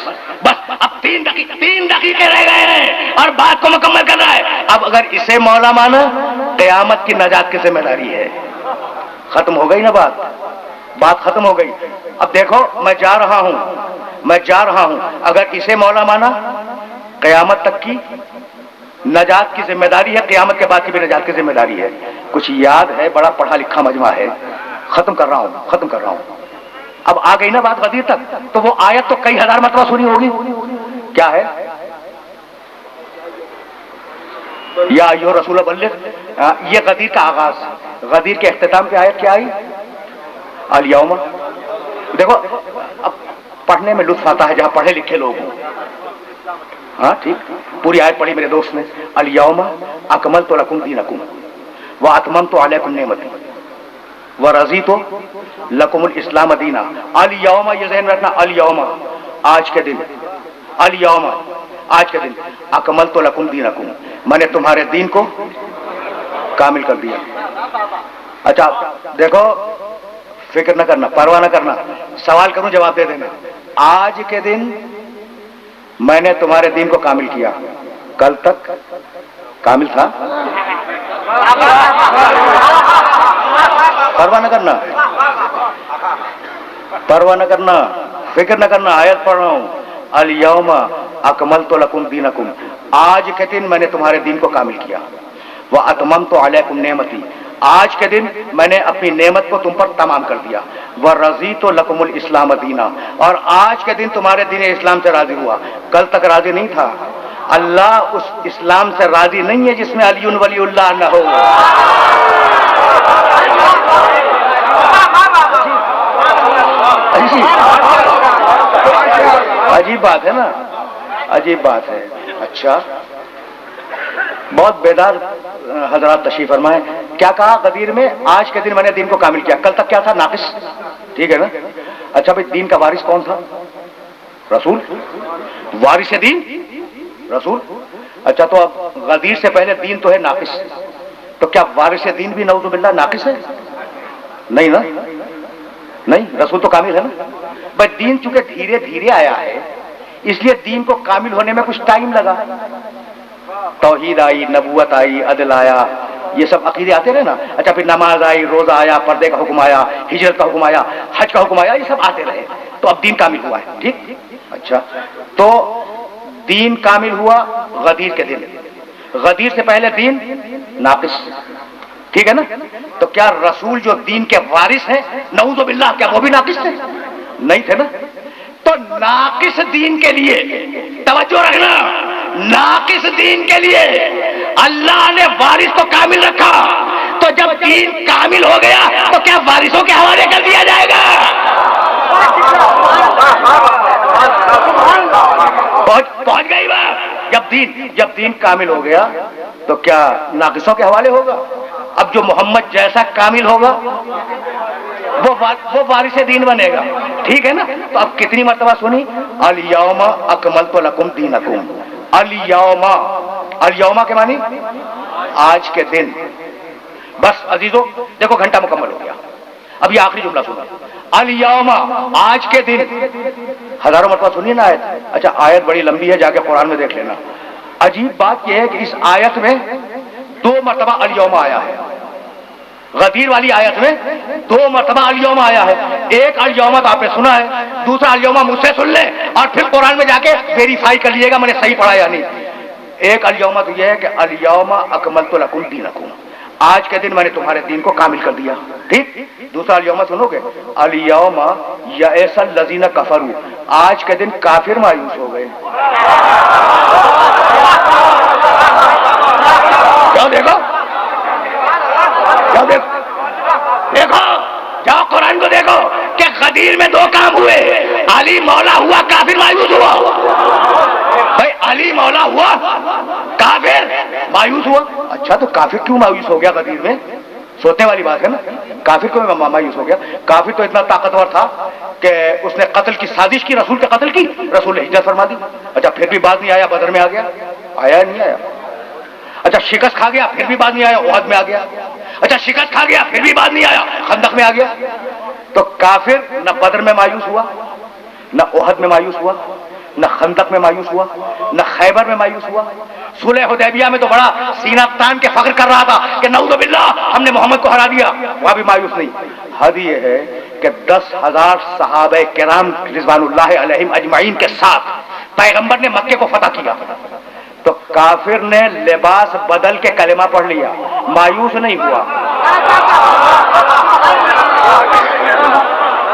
اب 3 دقیقے رہ گئے ہیں اور بات کو مکمل کرنا ہے. اب اگر اسے مولا مانا, قیامت کی نجات کی ذمہ داری ہے. ختم ہو گئی نا بات ختم ہو گئی. اب دیکھو میں جا رہا ہوں, اگر اسے مولا مانا, قیامت تک کی نجات کی ذمہ داری ہے, قیامت کے بعد کی بھی نجات کی ذمہ داری ہے. کچھ یاد ہے, بڑا پڑھا لکھا مجمع ہے. ختم کر رہا ہوں. اب آ گئی نا بات غدیر تک, تو وہ آیت تو کئی ہزار مرتبہ سنی ہوگی. کیا ہے؟ یا ایھا رسول بلغ. یہ غدیر کا آغاز, غدیر کے اختتام کی آیت کیا آئی؟ الیوم. دیکھو اب پڑھنے میں لطف آتا ہے جہاں پڑھے لکھے لوگ ہوں. ہاں ٹھیک, پوری آیت پڑھی میرے دوست نے. الیوم اکملت لکم دینکم واتممت علیکم نعمتی ورضیت لکم الاسلام دینا. الیوم, یہ ذہن میں رکھنا, الیوم آج کے دن, الیوم آج کے دن, اکملت لکم دینکم میں نے تمہارے دین کو کامل کر دیا. اچھا دیکھو, فکر نہ کرنا, پرواہ نہ کرنا, سوال کروں جواب دے دینا. آج کے دن میں نے تمہارے دین کو کامل کیا, کل تک کامل تھا. پرواہ نہ کرنا, فکر نہ کرنا. آیت پڑھ رہا ہوں, الیوم اکملت لکم دینکم, آج کے دن میں نے تمہارے دین کو کامل کیا. واتممت علیکم نعمتی, آج کے دن میں نے اپنی نعمت کو تم پر تمام کر دیا، وَرَضِيتُ لَكُمُ الْإِسْلَامَ دِينًا، اور آج کے دن تمہارے دین اسلام سے راضی ہوا۔ کل تک راضی نہیں تھا۔ اللہ اس اسلام سے راضی نہیں ہے جس میں علی ولی اللہ نہ ہو۔ عجیب بات ہے نا، عجیب بات ہے۔ اچھا، بہت بیدار حضرات تشریف فرمائیں۔ کیا کہا غدیر میں؟ آج کے دن میں نے دین کو کامل کیا، کل تک کیا تھا؟ ناقص، ٹھیک ہے نا؟ اچھا بھائی، دین کا وارث کون تھا؟ رسول۔ وارث دین رسول۔ اچھا، تو اب غدیر سے پہلے دین تو ہے ناقص، تو کیا وارث دین بھی نعوذ باللہ ناقص ہے؟ نہیں نا، نہیں، رسول تو کامل ہے نا بھائی۔ دین چونکہ دھیرے دھیرے آیا ہے اس لیے دین کو کامل ہونے میں کچھ ٹائم لگا۔ توحید آئی، نبوت آئی، عدل آیا، یہ سب عقیدے آتے رہے نا۔ اچھا، پھر نماز آئی، روزہ آیا، پردے کا حکم آیا، ہجرت کا حکم آیا، حج کا حکم آیا، یہ سب آتے رہے، تو اب دین کامل ہوا ہے، ٹھیک۔ اچھا، تو دین کامل ہوا غدیر کے دن، غدیر سے پہلے دین ناقص، ٹھیک ہے نا؟ تو کیا رسول جو دین کے وارث ہیں نعوذ باللہ، کیا وہ بھی ناقص تھے؟ نہیں تھے نا۔ تو ناقص دین کے لیے توجہ رکھنا، ناقص دین کے لیے اللہ نے وارث تو کامل رکھا، تو جب دین کامل ہو گیا تو کیا وارثوں کے حوالے کر دیا جائے گا؟ پہنچ گئی بات۔ جب دین کامل ہو گیا تو کیا ناقصوں کے حوالے ہوگا؟ اب جو محمد جیسا کامل ہوگا وہ وارث دین بنے گا، ٹھیک ہے نا؟ تو اب کتنی مرتبہ سنی؟ الیوم اکملت لکم دینکم۔ الیوم کے معنی آج کے دن۔ بس عزیزو دیکھو، گھنٹہ مکمل ہو گیا، اب یہ آخری جملہ سنا، الیوم، آج کے دن۔ ہزاروں مرتبہ سنیے نا آیت۔ اچھا، آیت بڑی لمبی ہے، جا کے قرآن میں دیکھ لینا۔ عجیب بات یہ ہے کہ اس آیت میں 2 مرتبہ الیوم آیا ہے، غدیر والی آیت میں 2 مرتبہ الیوم آیا ہے۔ ایک الیوم تو آپ نے سنا ہے، دوسرا الیوم مجھ سے سن لیں اور پھر قرآن میں جا کے ویریفائی کر لیجیے گا میں نے صحیح پڑھا یا نہیں۔ ایک الیوم تو یہ ہے کہ الیوم اکملت لکم دینکم، آج کے دن میں نے تمہارے دین کو کامل کر دیا، ٹھیک۔ دوسرا الیوم سنو گے، الیوم یئس الذین کفروا، آج کے دن کافر مایوس ہو گئے۔ کیا دیکھو، دیکھو، جاؤ قرآن کو دیکھو کہ غدیر میں 2 کام ہوئے، علی مولا ہوا، کافر مایوس ہوا۔ بھائی علی مولا ہوا، کافر مایوس ہوا۔ اچھا، تو کافر کیوں مایوس ہو گیا غدیر میں؟ سوچنے والی بات ہے نا، کافر کیوں مایوس ہو گیا؟ کافر تو اتنا طاقتور تھا کہ اس نے قتل کی سازش کی، رسول کے قتل کی، رسول نے ہجرت فرما دی۔ اچھا، پھر بھی باز نہیں آیا، بدر میں آ گیا، آیا نہیں آیا؟ اچھا، شکست کھا گیا، پھر بھی باز نہیں آیا، احد میں آ گیا۔ اچھا، شکست کھا گیا، پھر بھی باز نہیں آیا، خندق میں آ گیا۔ تو کافر نہ بدر میں مایوس ہوا، نہ احد میں مایوس ہوا، نہ خندق میں مایوس ہوا، نہ خیبر میں مایوس ہوا۔ صلح حدیبیہ میں تو بڑا سینہ تان کے فخر کر رہا تھا کہ نعوذ باللہ ہم نے محمد کو ہرا دیا، وہاں بھی مایوس نہیں۔ حد یہ ہے کہ 10,000 صحابہ کرام رضوان اللہ علیہم اجمعین کے ساتھ پیغمبر نے مکے کو فتح کیا، تو کافر نے لباس بدل کے کلمہ پڑھ لیا، مایوس نہیں ہوا،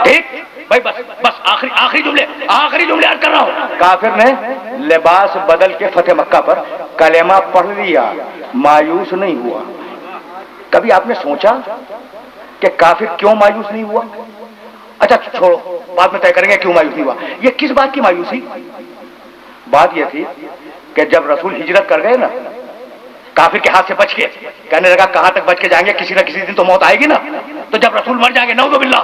ٹھیک بھائی؟ بس آخری جملے عرض کر رہا ہوں۔ کافر نے لباس بدل کے فتح مکہ پر کلمہ پڑھ لیا، مایوس نہیں ہوا۔ کبھی آپ نے سوچا کہ کافر کیوں مایوس نہیں ہوا؟ اچھا چھوڑو، بعد میں طے کریں گے کیوں مایوس نہیں ہوا۔ یہ کس بات کی مایوسی؟ بات یہ تھی کہ جب رسول ہجرت کر گئے نا، کافر کے ہاتھ سے بچ کے، کہنے لگا کہاں تک بچ کے جائیں گے، کسی نہ کسی دن تو موت آئے گی نا۔ تو جب رسول مر جائیں گے، نعوذ باللہ،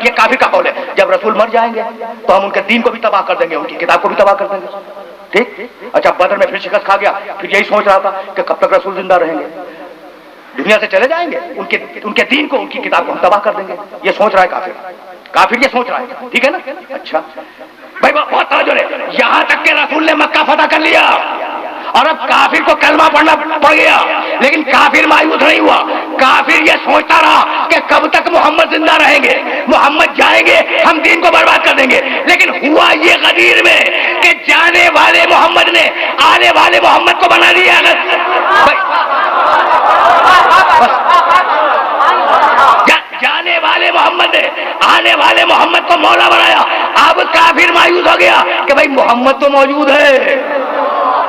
یہ کافر کا قول ہے، جب رسول مر جائیں گے تو ہم ان کے دین کو بھی تباہ کر دیں گے، ان کی کتاب کو بھی تباہ کر دیں گے، ٹھیک۔ اچھا، بدر میں پھر شکست کھا گیا، پھر یہی سوچ رہا تھا کہ کب تک رسول زندہ رہیں گے، دنیا سے چلے جائیں گے، ان کے دین کو، ان کی کتاب کو ہم تباہ کر دیں گے، یہ سوچ رہا ہے کافر یہ سوچ رہا ہے، ٹھیک ہے نا۔ اچھا بھائی، بہت توجہ ہے، یہاں تک کہ رسول نے مکہ فتح کر لیا اور اب کافر کو کلمہ پڑھنا پڑ گیا، لیکن کافر مایوس نہیں ہوا۔ کافر یہ سوچتا رہا کہ کب تک محمد زندہ رہیں گے، محمد جائیں گے ہم دین کو برباد کر دیں گے، لیکن ہوا یہ غدیر میں کہ جانے والے محمد نے آنے والے محمد کو بنا دیا۔ محمد نے آنے والے محمد کو مولا بنایا. اب کافر مایوس ہو گیا کہ بھائی محمد تو موجود ہے.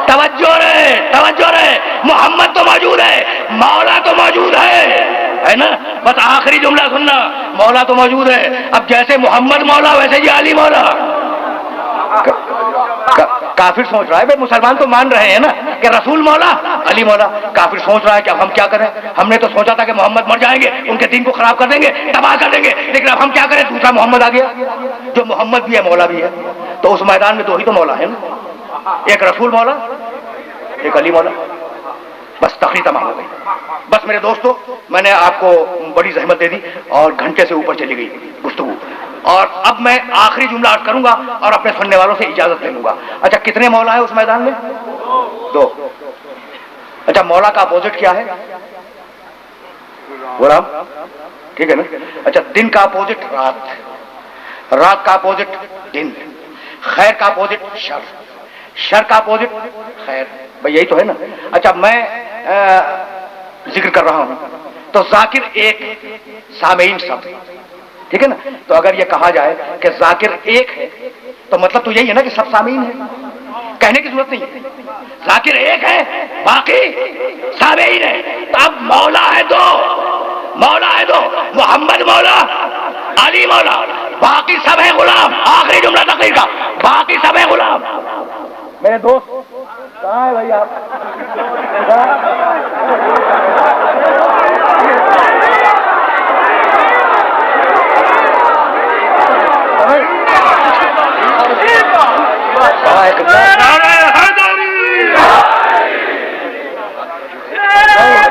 توجہ رہے, محمد تو موجود ہے, مولا تو موجود ہے نا. بس آخری جملہ سننا, مولا تو موجود ہے. اب جیسے محمد مولا ویسے ہی علی مولا. کافر سوچ رہا ہے بھائی مسلمان تو مان رہے ہیں نا کہ رسول مولا علی مولا. کافر سوچ رہا ہے کہ اب ہم کیا کریں, ہم نے تو سوچا تھا کہ محمد مر جائیں گے, ان کے دین کو خراب کر دیں گے, تباہ کر دیں گے, لیکن اب ہم کیا کریں, دوسرا محمد آ گیا جو محمد بھی ہے مولا بھی ہے. تو اس میدان میں دو ہی تو مولا ہے نا, ایک رسول مولا ایک علی مولا. بس تقریر تمام ہو گئی. بس میرے دوستو, میں نے آپ کو بڑی زحمت دے دی اور گھنٹے سے اوپر چلی گئی گفتگو. اور اب میں آخری جملہ عرض کروں گا اور اپنے سننے والوں سے اجازت لے لوں گا. اچھا کتنے مولا ہے اس میدان میں؟ دو. اچھا مولا کا اپوزٹ کیا ہے؟ غلام. ٹھیک ہے نا. اچھا دن کا اپوزٹ رات, رات کا اپوزٹ دن, خیر کا اپوزٹ شر, شر کا اپوزٹ خیر. بھائی یہی تو ہے نا. اچھا میں ذکر کر رہا ہوں تو ذاکر ایک, سامعین سب. ٹھیک ہے نا. تو اگر یہ کہا جائے کہ ذاکر ایک ہے تو مطلب تو یہی ہے نا کہ سب سامعین ہیں. کہنے کی ضرورت نہیں ہے, ذاکر ایک ہے باقی سامعین ہے. تو اب مولا ہے دو, مولا ہے دو, محمد مولا علی مولا, باقی سب ہے غلام. آخری جملہ تقریر کا, باقی سب ہے غلام. میرے دوست کہاں ہے بھائی آپ؟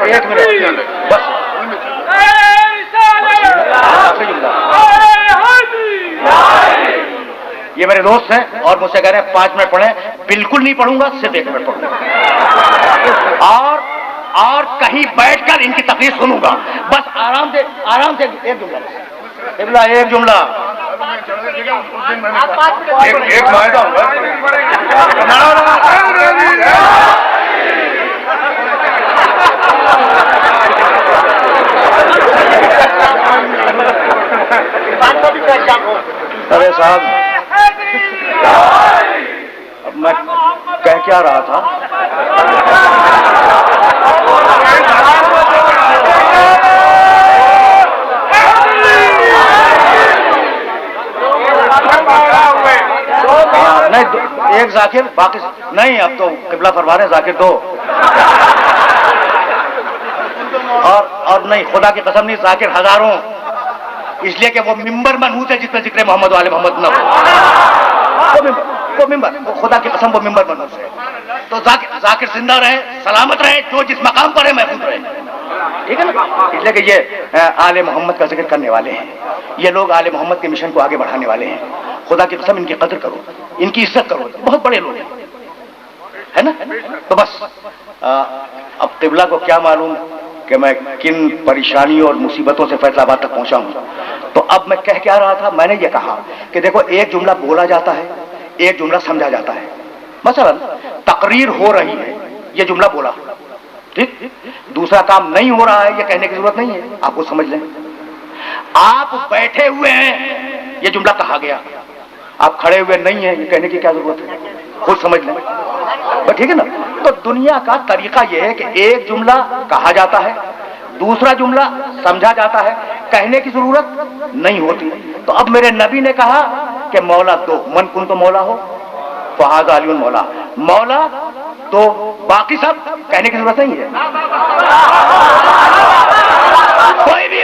ایک منٹ بس. یہ میرے دوست ہیں اور مجھ سے کہہ رہے ہیں 5 منٹ پڑھیں. بالکل نہیں پڑھوں گا, صرف 1 منٹ پڑھوں گا اور کہیں بیٹھ کر ان کی تقریر سنوں گا. بس آرام سے ایک جملہ, ایک جملہ. ارے صاحب اب میں کہہ کیا رہا تھا. نہیں ایک ذاکر باقی نہیں. اب تو قبلہ فرما رہے ہیں ذاکر دو. اور نہیں, خدا کی قسم نہیں, ذاکر ہزاروں. اس لیے کہ وہ ممبر منحوس ہے جس پہ ذکر محمد والے محمد نہ ہو. وہ ممبر, خدا کی قسم وہ ممبر منحوس ہے. تو ذاکر زندہ رہے, سلامت رہے, جو جس مقام پر ہے محفوظ رہے. ٹھیک ہے نا. اس لیے کہ یہ آل محمد کا ذکر کرنے والے ہیں, یہ لوگ آل محمد کے مشن کو آگے بڑھانے والے ہیں. خدا کی قسم ان کی قدر کرو, ان کی عزت کرو, بہت بڑے لوگ ہیں, ہے نا. تو بس اب قبلہ کو کیا معلوم کہ میں کن پریشانیوں اور مصیبتوں سے فیصلہ آباد تک پہنچا ہوں. تو اب میں کہہ کیا رہا تھا, میں نے یہ کہا کہ دیکھو ایک جملہ بولا جاتا ہے, ایک جملہ سمجھا جاتا ہے. مثلا تقریر ہو رہی ہے, یہ جملہ بولا, ٹھیک. دوسرا کام نہیں ہو رہا ہے, یہ کہنے کی ضرورت نہیں ہے, آپ کو سمجھ لیں. آپ بیٹھے ہوئے ہیں, یہ جملہ کہا گیا. آپ کھڑے ہوئے نہیں ہیں, یہ کہنے کی کیا ضرورت ہے, خود سمجھ لیں. ٹھیک ہے نا. تو دنیا کا طریقہ یہ ہے کہ ایک جملہ کہا جاتا ہے, دوسرا جملہ سمجھا جاتا ہے, کہنے کی ضرورت نہیں ہوتی. تو اب میرے نبی نے کہا کہ مولا دو, من کن تو مولا ہو فہذا علی مولا, مولا تو باقی سب کہنے کی ضرورت نہیں ہے. کوئی بھی